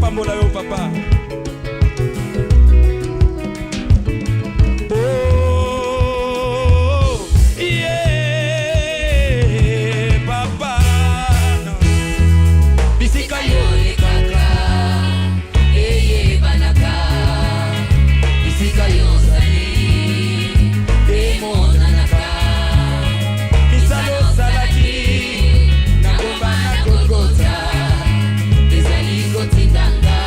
Pambola yo papa. Oh, yeah, papa. Bisika yo kaka, banaka. Bisika yo sali, mona naka. Misalo salaki, na gomba na gogota. Ezali gotindanga.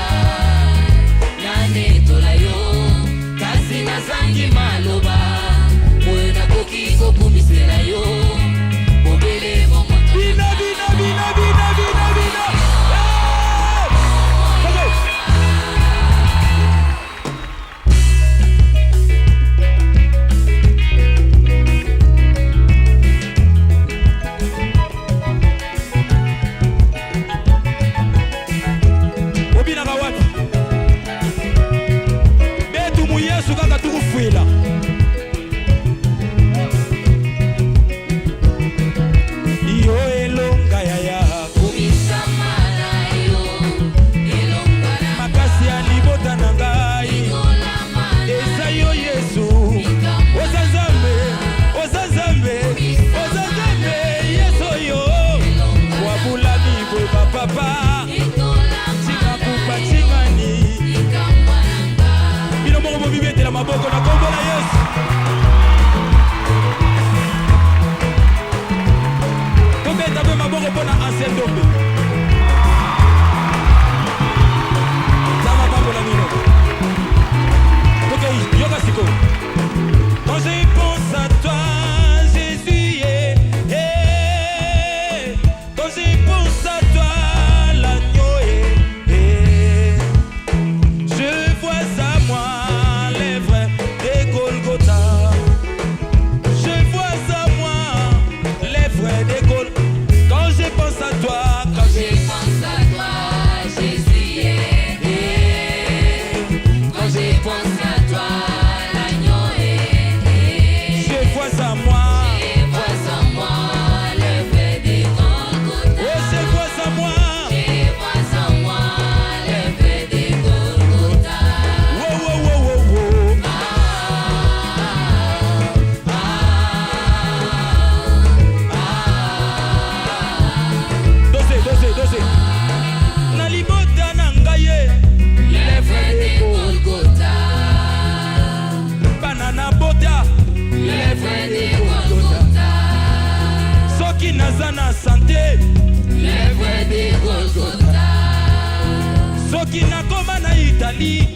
ezali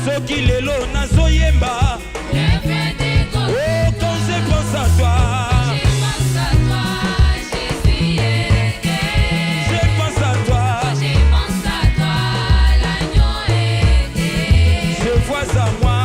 soki lelo nazoyemba oh quand je pense à toi je pense à toi je vois à moi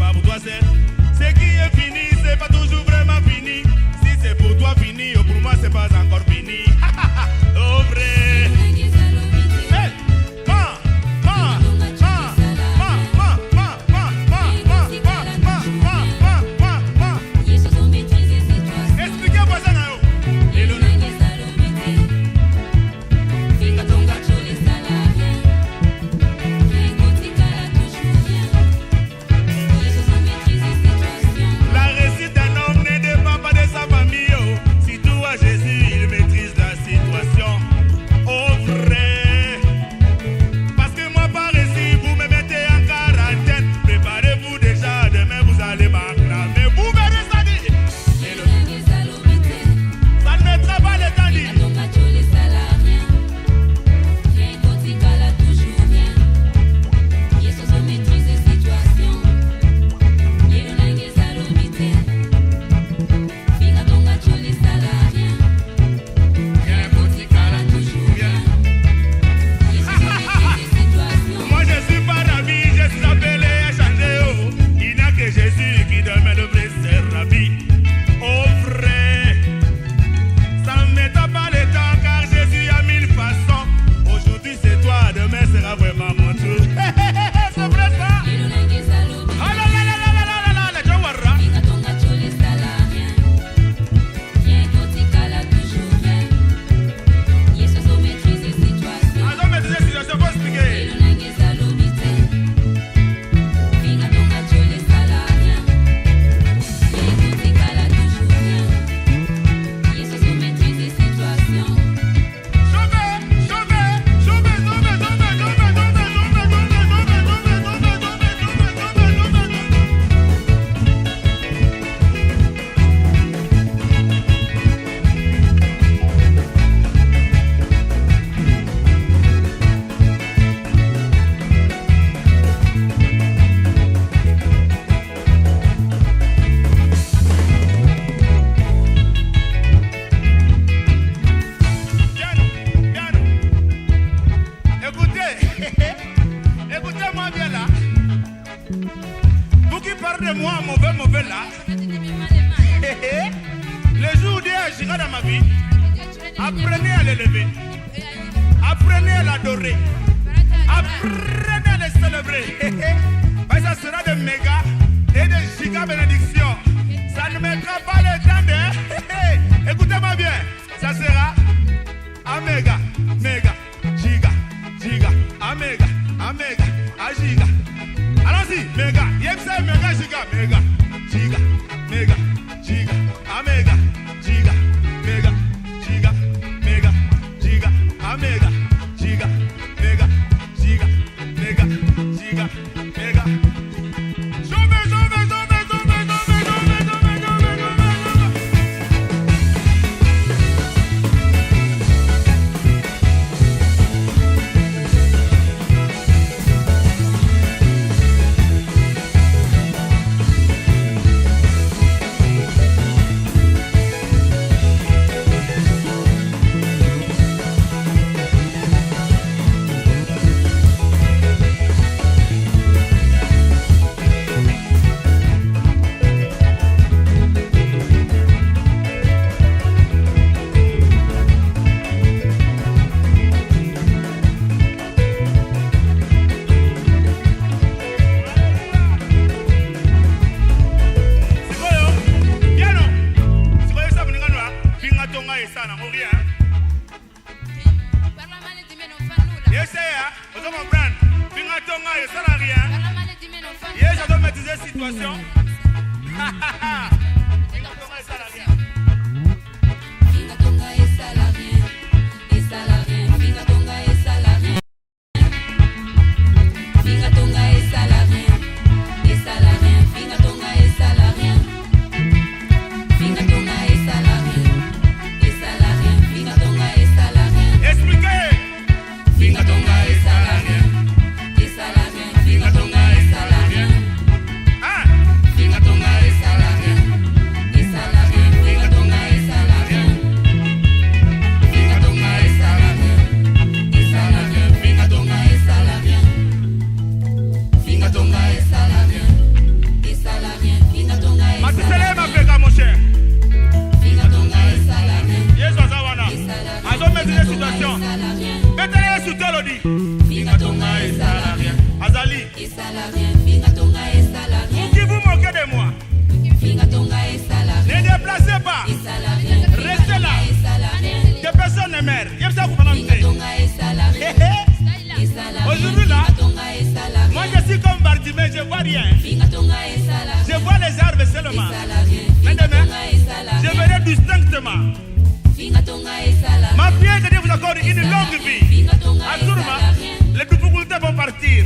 pas pour toi c'est. Ce qui est fini, c'est pas toujours vraiment fini. Si c'est pour toi fini, pour moi c'est pas encore fini. Oh vrai. Hey, expliquez-moi ça là. La réussite d'un homme ne dépend pas de sa famille. Si tout à Jésus, il maîtrise la situation. Oh vrai. Parce que moi par ici, vous me mettez en quarantaine. Préparez-vous déjà, demain vous allez m'acclamer. Vous verrez ça dit. Ça ne mettra pas le temps dit. Moi je suis pas ravi, je suis appelé à changer. Oh. Il n'y a que Jésus qui demeure le vrai rabbi. Oh vrai, ça ne mettra pas le temps car Jésus a mille façons. Aujourd'hui c'est toi, demain sera vraiment mon tour. C'est vrai ça? Ah là là là là là là là là, Jawara. Ah non mais c'est situation, faut expliquer. Écoutez-moi bien là. Vous qui parlez de moi mauvais là. Le jour où Dieu agira dans ma vie, apprenez à l'élever. Apprenez à l'adorer. Apprenez à le célébrer. Parce que ça sera de méga et de giga bénédictions. Ça ne mettra pas le temps de... Écoutez-moi bien. Ça sera améga, méga, giga, giga, améga, améga, agiga. Allons-y, méga, yepsa, méga, giga, méga, giga, méga, giga, améga, giga, méga, giga, méga, giga, améga, giga, méga, giga, méga, giga, méga. Situation. Expliquez. seulement. Mais demain, je verrai distinctement. Ma prière que Dieu vous accorde une longue vie. Assurément, les difficultés vont partir.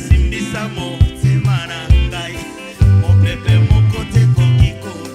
Simbisa mo, semana ngai, mo pepe mo kote kokiko.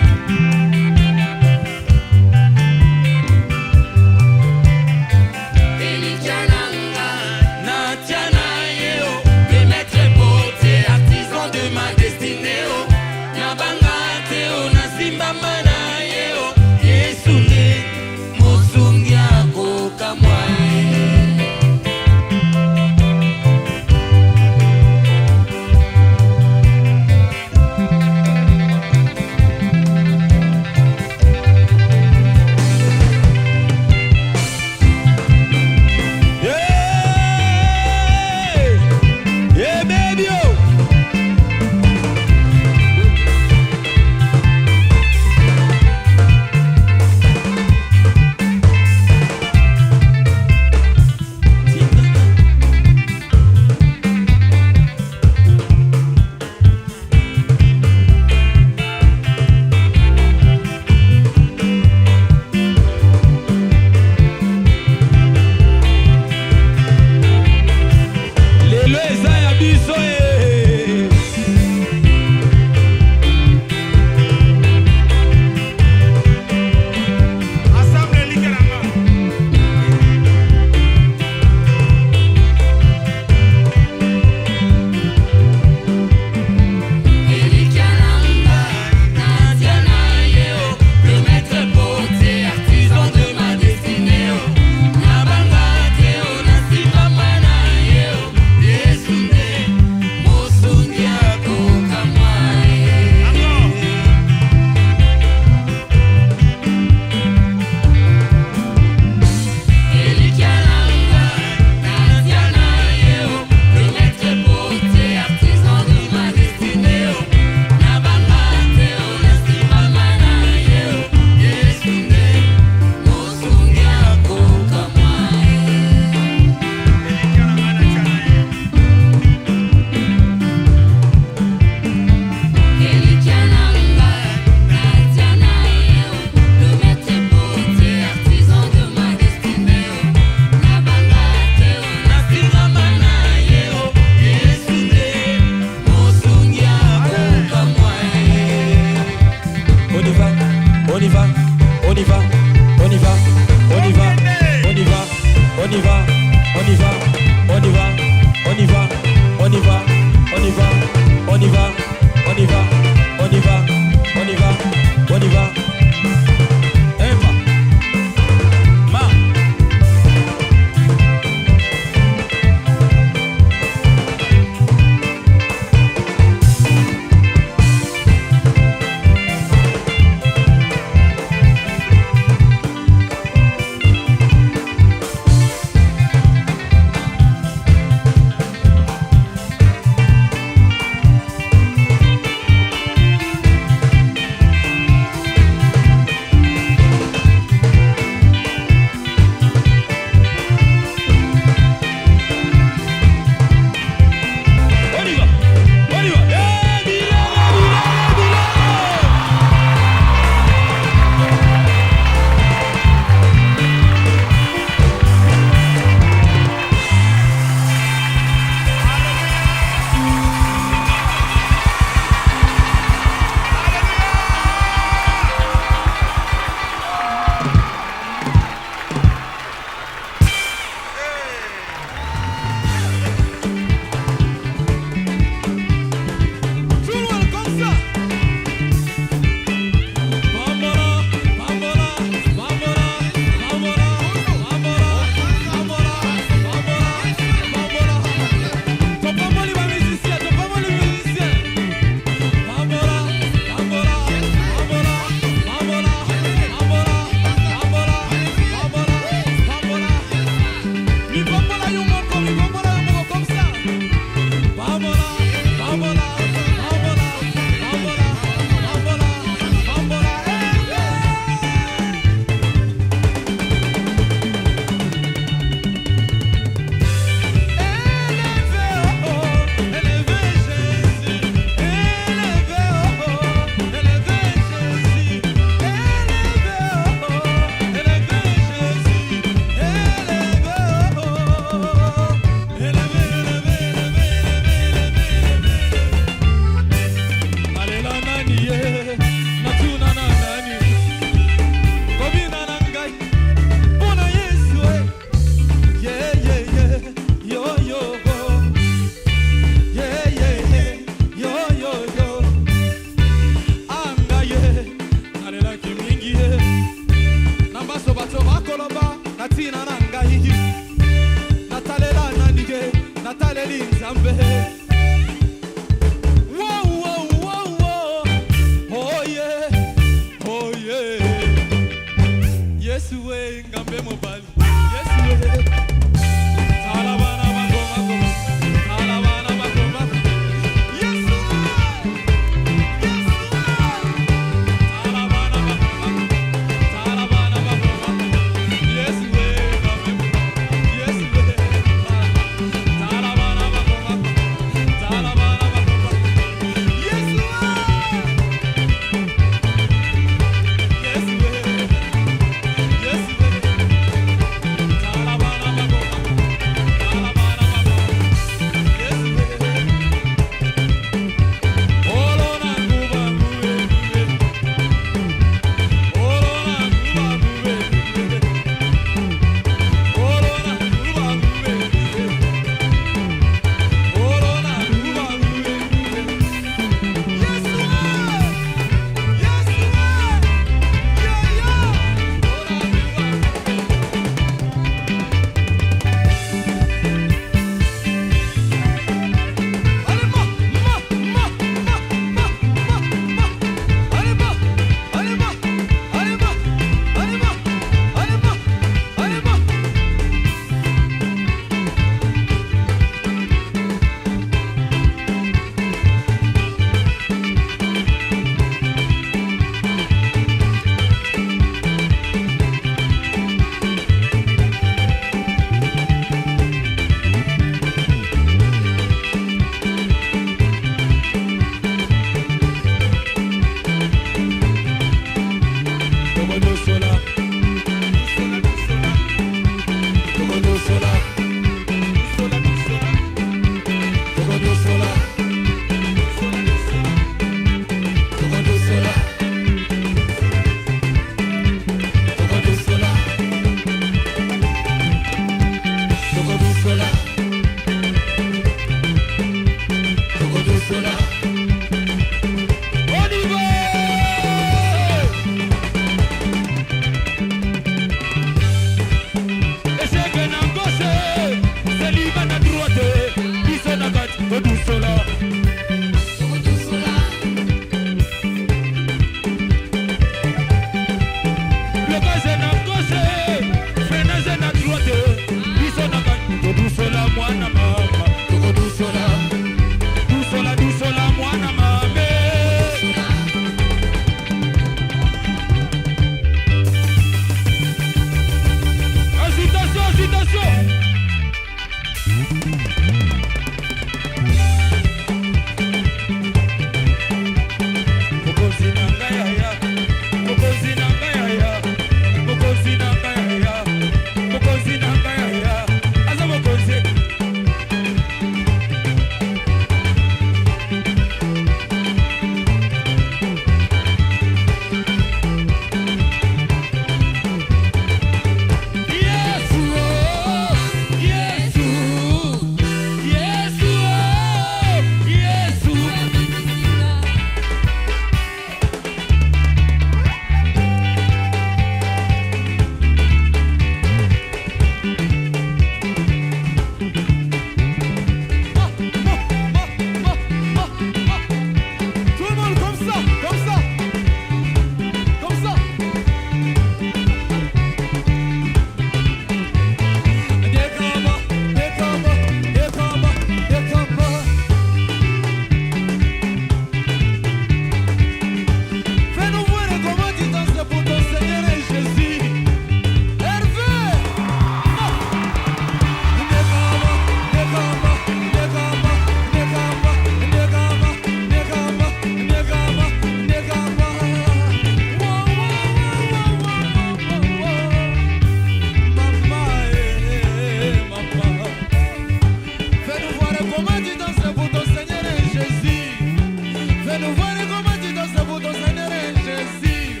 Fais-nous voir comment tu danses pour ton Seigneur Jésus.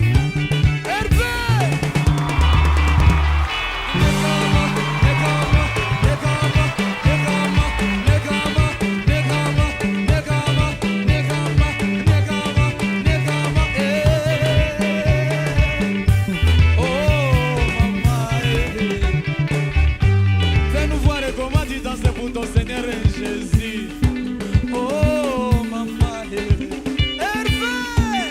Hervé. Fais-nous voir comment tu danses pour ton Seigneur Jésus. Oh maman, Hervé.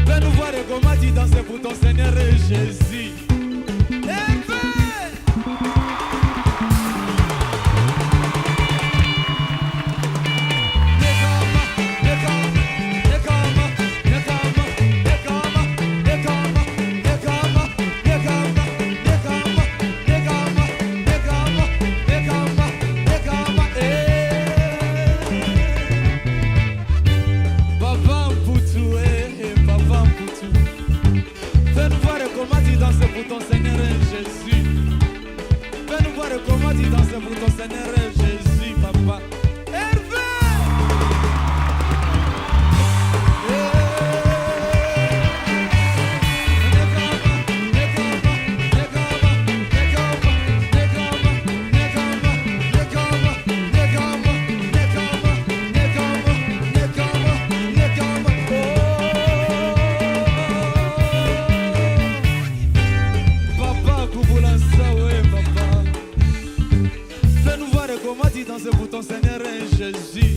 Fais-nous voir comment tu danses pour ton Seigneur Jésus. Hervé. Fais-nous voir comment tu danses pour ton Seigneur Jésus. Fais-nous voir comment tu danses pour ton Seigneur Jésus, papa. Hervé. Papa, Kouboulassa, ouais, papa. Fais-nous voir comment tu danses pour ton Seigneur Jésus.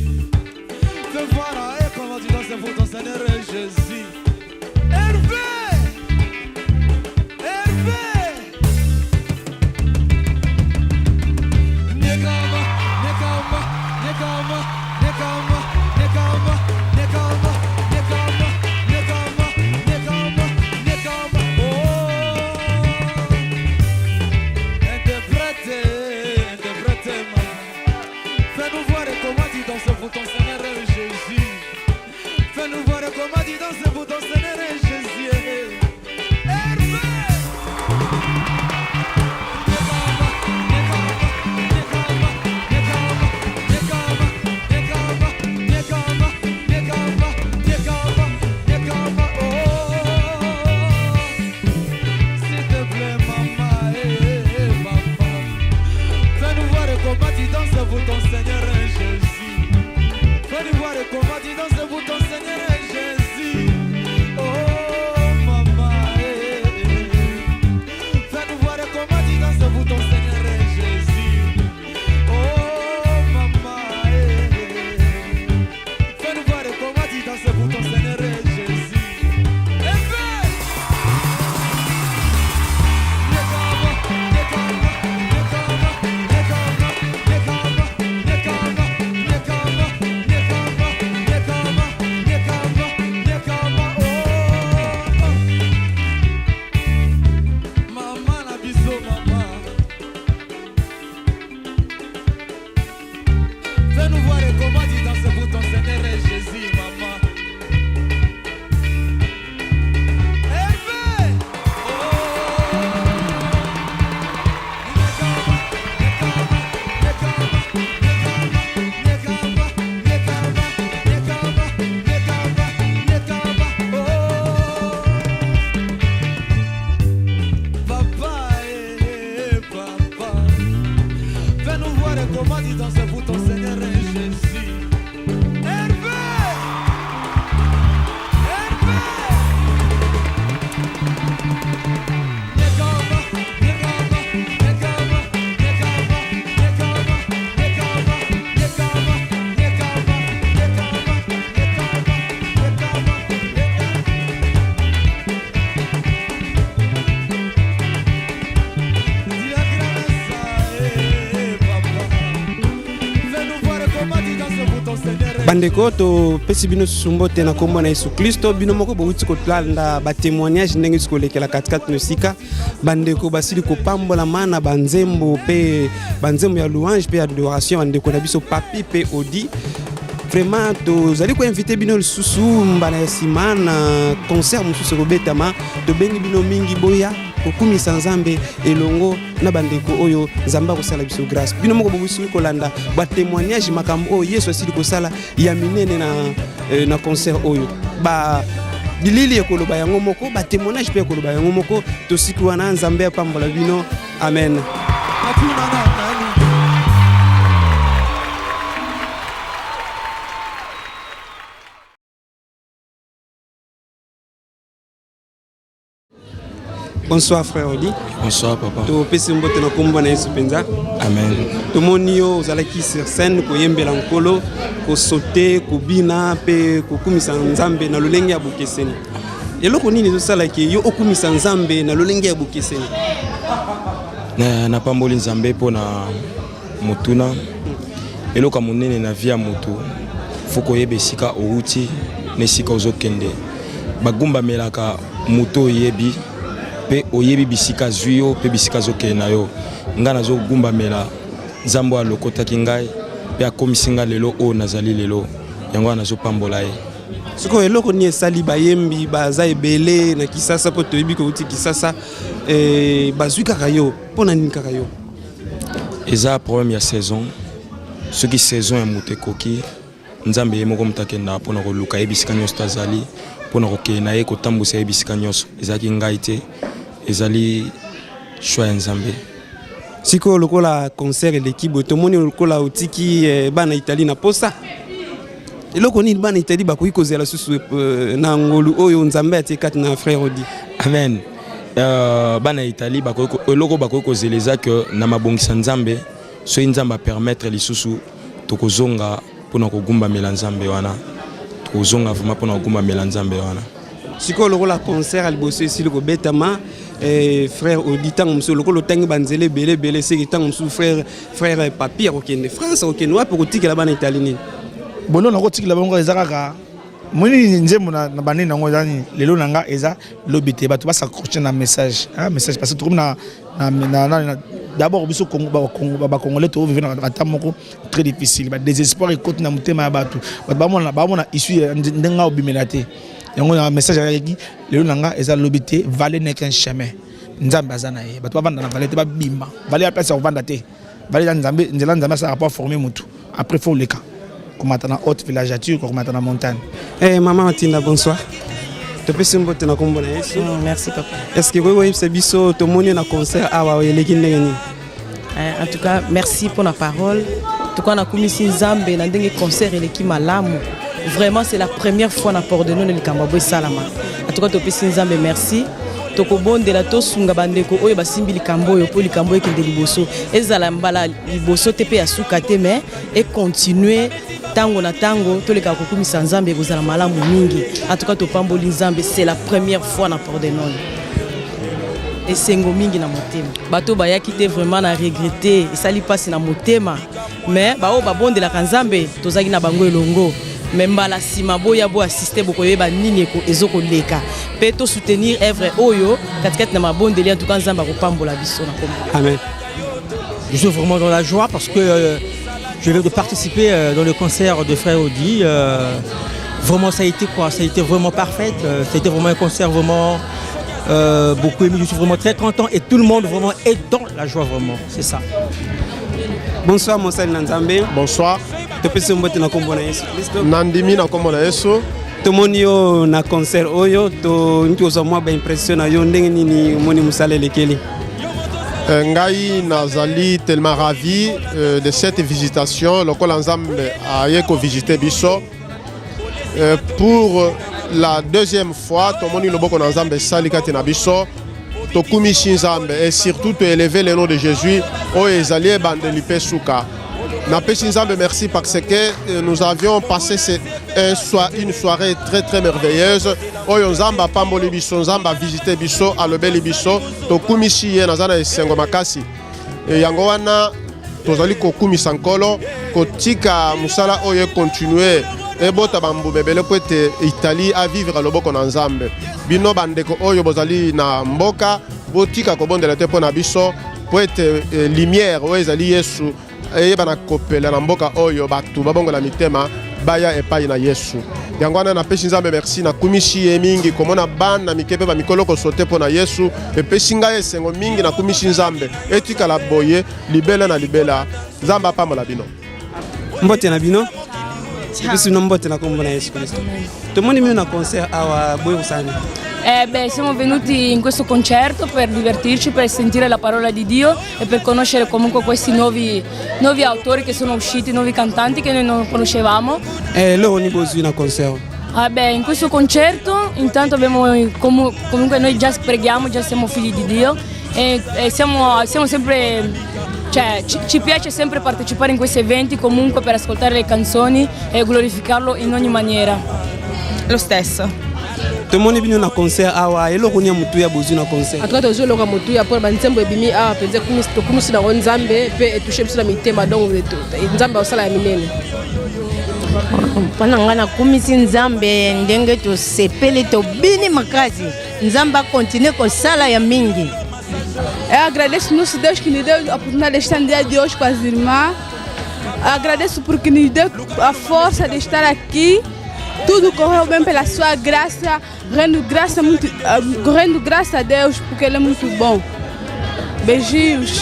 Fais voir comment tu danses pour ton Seigneur Jésus. Hervé. Hervé. Nekama, nekama, nekama, nekama, nekama, nekama, nekama, nekama, nekama, nekama. Oh, interprète, maman. Fais-nous voir comment tu danses pour ton Seigneur Jésus. Fais-nous voir comment tu danses pour ton Seigneur Jésus. Hervé. S'il te plaît, maman, papa. Fais-nous voir comment tu danses pour ton Seigneur Jésus. Fais-nous voir comment tu danses pour ton Seigneur Jésus. Oh, maman, fais-nous voir comment tu danses pour ton Seigneur Jésus. Oh, maman, fais-nous voir comment tu danses pour ton Seigneur Jésus. Maman, la biso, maman. Fais-nous voir comment tu danses pour ton Seigneur Jésus, maman. Hervé. Papa, fais-nous voir comment tu danses pour ton Seigneur Jésus. Hervé. Hervé. Nekama, nekama, nekama, nekama, nekama, nekama, nekama, nekama, nekama, nekama, Dis la grâce, papa. Fais-nous bandeko to pesi bino sumbo te na kombo na Yesu Kristo bino moko bouti ko tlanda ba témoignage ndenge siko lekela 4 nosika bandeko basili ko pambola mana banzembo pe banzembo ya louange pe adoration bandeko na biso papi pe odi vraiment tozali ko inviter bino lisusu mbana ya simana concert mususu ko betama to bengi bino mingi boya kokumisa nzambe elongo na bandeko oyo nzambe akosala biso grâce bino moko bobusili kolanda ba témoignage makambo oyo Yesu asili kosala ya minene na concert oyo ba bilili ekoloba yango moko ba témoignage pe ekoloba yango moko tosiki wana nzambe apambola bino amen. Bonsoir frère Odi. Bonsoir papa. To pesi mbote na kombo na Yesu penza. Amen. To monio ozalaki sur scène ko yembela nkolo ko sauter ko bina pe ko kumisa nzambe na lolenge ya bokeseni. Eloko nini ezosala ke yo okumisa nzambe na lolenge ya bokeseni? Na pamboli nzambe po na mutuna. Eloko monene na via mutu. Foko yebe sika outi ne sika ozokende. Bagumba melaka muto yebi pe oyebi bisika zuyo pe bisika zoke na yo ngana zo gumba mela nzambo alokota kingai pe akomisinga lelo o nazali lelo yango na zo pambola ye siko eloko ni esali bayembi baza ebele na Kisasa po toyebi ko uti Kisasa bazuka kayo pona nini kayo eza problème ya saison ce qui saison ya mutekoki nzambe ye moko mutakenda pona ko luka ye bisika nyos tazali pona ko ke na ye ko tambusa ye bisika nyos ezaki ngai te ezali choix nzambe siko lokola concert l'équipe tomoni lokola otiki bana Italie na posa eloko ni bana Italie bakoki kozela susu na ngolu oyo nzambe atekati na frère Odi amen bana Italie bakoki eloko bakoki kozeleza que na mabongisa nzambe so nzambe permettre lisusu tokozonga pona kogumba mela nzambe wana tokozonga vraiment pona kogumba mela nzambe wana siko lokola concert aliboso esili ko betama frère auditant monsieur lokolo tangi banzele belé c'est tant monsieur frère papier okende France okende wapi kotikela bana Italie bono na kotikela bango ezaka moni nzembo na banene nango zani lelo nanga eza lobité bato basa crocher na message message parce que tout na d'abord biso Congo ba congolais to vivre na temps moko très difficile ba désespoir et côté na mutema ya bato ba mona issue ndenga obimelate yango na message ayaki lelo nanga eza lobité valer n'est qu'un chemin nzambe azana ye bato bavanda na valer te ba bimba valer ya place ya vanda te valer nzambe nzela nzambe ça pas former mutu après faut le cas comme na haute villageature comme na montagne. Maman Matinda, bonsoir. Tu peux se mettre na kombo na Yesu. Merci papa. Est-ce que vous avez biso to moni na concert awa eleki ndenge? En tout cas merci pour la parole. En tout cas na komisi nzambe na ndenge concert eleki malamu. Vraiment c'est la première fois na port de nous le Kambabo salama. En tout cas to pesi nzambe merci. Toko bonde la to sunga bandeko oyo basimbi likambo yo po likambo ekende liboso. Ezala mbala liboso tepe ya sukate mais et continuer tango na tango to le ka kokumisa nzambe kozala malamu mingi. En tout cas to pamboli nzambe c'est la première fois na port de nous. Et sengo mingi na motema. Bato bayaki te vraiment na regretter et sali passe na motema. Mais ba o ba bonde la kanzambe tozaki na bango elongo. Membala sima boya bo assister boko yeba nini ko ezoko leka peto soutenir œuvre oyo katikati na mabondeli en tout cas nzamba ko pambola biso na kombo. Amen. Je suis vraiment dans la joie parce que je vais de participer dans le concert de Frère Odi. Vraiment ça a été quoi? Ça a été vraiment parfait. Ça a été vraiment un concert vraiment beaucoup aimé. Je suis vraiment très content et tout le monde vraiment est dans la joie vraiment. C'est ça. Bonsoir Monsal Nanzambe. Bonsoir. Tu peux se mettre na kombo na Yesu Kristo. Nandimi na kombo na Yesu. Tomoni yo na concert oyo to ntoza mwa ba impression na yo ndenge nini moni musale lekeli. Ngai nazali tellement ravi de cette visitation. Lokola nzambe aye ko visiter biso. Pour la deuxième fois, tomoni loboko na nzambe sali kati na biso. Tokumi shinzambe et surtout to élever le nom de Jésus o ezali bandeli pesuka. Na Nzambe merci parce que nous avions passé une soirée très très merveilleuse. Oyo nzamba pamboli biso nzamba visiter biso alobeli biso tokumisi ye nazana esengo makasi. Yango wana tozali kokumisa nkolo kotika musala oyo continuer ebota bambume bele po ete Italie a vivre loboko na Nzambe. Bino bandeko oyo bozali na mboka botika kobondela te pona biso po ete lumière oyo ezali Yesu eyeba na kopela na mboka oyo batu babongola mitema baya epai na Yesu. Yango wana napesi Nzambe merci na kumishi ye mingi komona bana mikepe ba mikolo ko sote pona Yesu epesi ngai esengo mingi na kumishi Nzambe etika la boye libela na libela Nzamba pambola bino. Mbote na bino. Bisi no mbote na kombo na Yesu Kristo. Tomoni mio na concert awa boyo usani. Siamo venuti in questo concerto per divertirci, per sentire la parola di Dio e per conoscere comunque questi nuovi autori che sono usciti, nuovi cantanti che noi non conoscevamo. Loro ni bozu na concert. In questo concerto intanto abbiamo comunque noi già preghiamo, già siamo figli di Dio e siamo sempre, cioè ci piace sempre partecipare in questi eventi comunque per ascoltare le canzoni e glorificarlo in ogni maniera. Lo stesso. Tomoni bino na concert awa eloko nya mutu ya bozu na concert. Atoka tozo loka mutu ya pour banzembo ebimi awa penza kumisi na Nzambe pe toucher biso na mitema donc Nzambe osala ya minene. Pana ngana kumisi Nzambe ndenge to sepele to bini makasi. Nzamba continue kosala ya mingi. Agradeço nosso Deus que nos deu a oportunidade de estar no dia de hoje com as irmãs. Agradeço porque nos deu a força de estar aqui. Tudo correu bem pela sua graça, rendo graça a Deus porque Ele é muito bom. Beijinhos.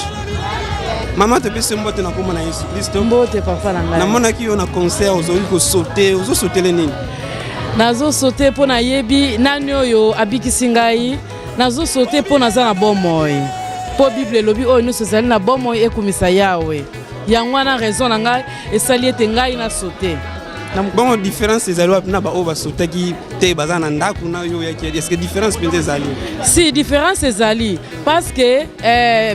Mama te pese mbote na kombo na Yesu Kristo. Mbote papa na ngai. Na mona ki yo na concert ozoli ko sauter, ozo sauter le nini? Nazo sauter po na yebi nani oyo abikisi ngai. Nazo sauter po naza na bomoi. Po Bible elobi oyo nyonso ezali na bomoi ekumisa Yawe. Yango wana raison na ngai esali ete ngai na sauter. Bon, différence ezali wapi na ba oyo basotaki te baza na ndako na yo yaki est-ce que différence mpenza ezali? Si différence ezali parce que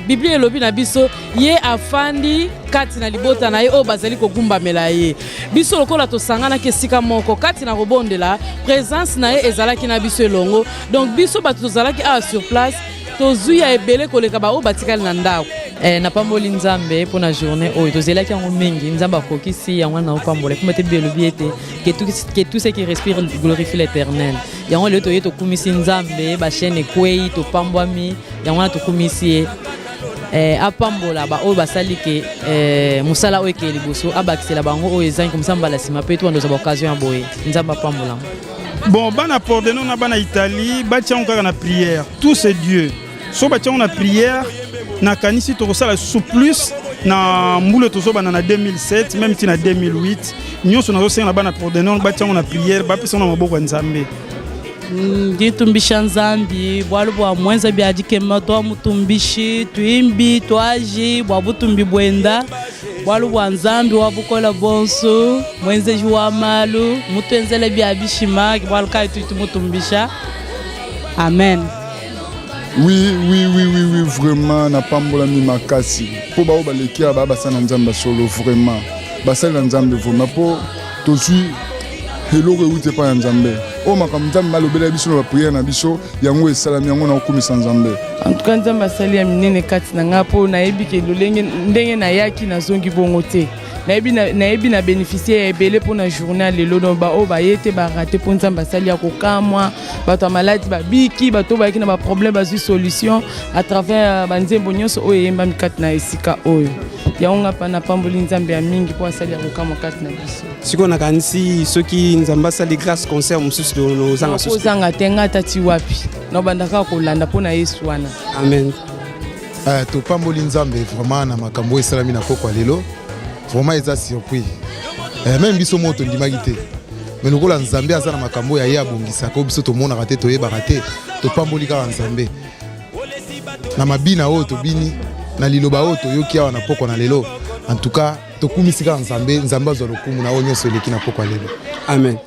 Bible elobi na biso ye afandi kati na libota na ye oyo bazali kogumbamela ye. Biso lokola tosanganaki esika moko kati na kobondela présence na ye ezalaki na biso elongo. Donc biso bato tozalaki awa sur place tozwi ya ebele koleka ba oyo batikali na ndako. Na pamboli Nzambe pour la journée oyo tozelaki yango mingi Nzamba kokisi yango na pambola pour mettre bien le biete que tout ce qui respire glorifie l'Éternel. Yango le toyeto kumisi Nzambe ba chaîne kwei to pambwami yango na to kumisi apambola ba oyo basali ke musala oyo ke liboso abakisela bango oyo ezangi comme ça mbala sima pe to ndoza occasion ya boye Nzamba pambola. Bon, bana pardonner na bana Italie, batia on na prière. Tout c'est Dieu. So batia on na prière. Na kanisi tokosala sous plus na mbule tozoba na 2007 même ti na 2008 nyonso nazo senga bana pardonner batia na prière ba pesa na maboko ya Nzambe. Nditumbisha Nzambi bwalo bwa mwenza byadike mato mutumbishi tuimbi twaji bwa butumbi bwenda bwalo bwa Nzambi wabukola bonso mwenze jwa malu mutenzele byabishima bwalo kai mutumbisha. Amen. Oui, vraiment, na pambola mi makasi. Po ba obaleki aba basana Nzamba solo vraiment. Basala Nzambe vraiment po tozui hello reuté pa Nzambe. O makam Nzambe malobela biso na prière na biso yango esalami yango na okumisa Nzambe. En tout cas Nzamba sali ya minene kati na ngapo na yebike lolenge ndenge na yaki na zongi bongo te. Na yebi na bénéficier ebele pour na journée lelo no ba o ba yete ba raté pour Nzamba sali ya kokamwa bato malade ba biki bato ba yaki na ba problème ba solution à travers banzembo nyonso oyo yemba mikati na esika oyo yaonga pa na pamboli Nzambe ya mingi pour sali ya kokamwa kati na biso siko na kanisi soki Nzamba sali grâce concert mususu do no zanga susu zanga tenga tati wapi no bandaka kolanda pona Yesu wana. Amen. To pamboli Nzambe vraiment na makambo esalami na poko lelo vraiment eza surpris. Même biso moto ndimaki te. Mais nous avons Nzambe aza na makambo ya ye abongisa ko biso to mona raté to yeba raté to pamboli ka Nzambe. Na mabina oyo to bini na liloba oyo to yoki awa na poko na lelo. En tout cas to kumisi ka Nzambe azwa lokumu na onyo so leki na poko lelo. Amen.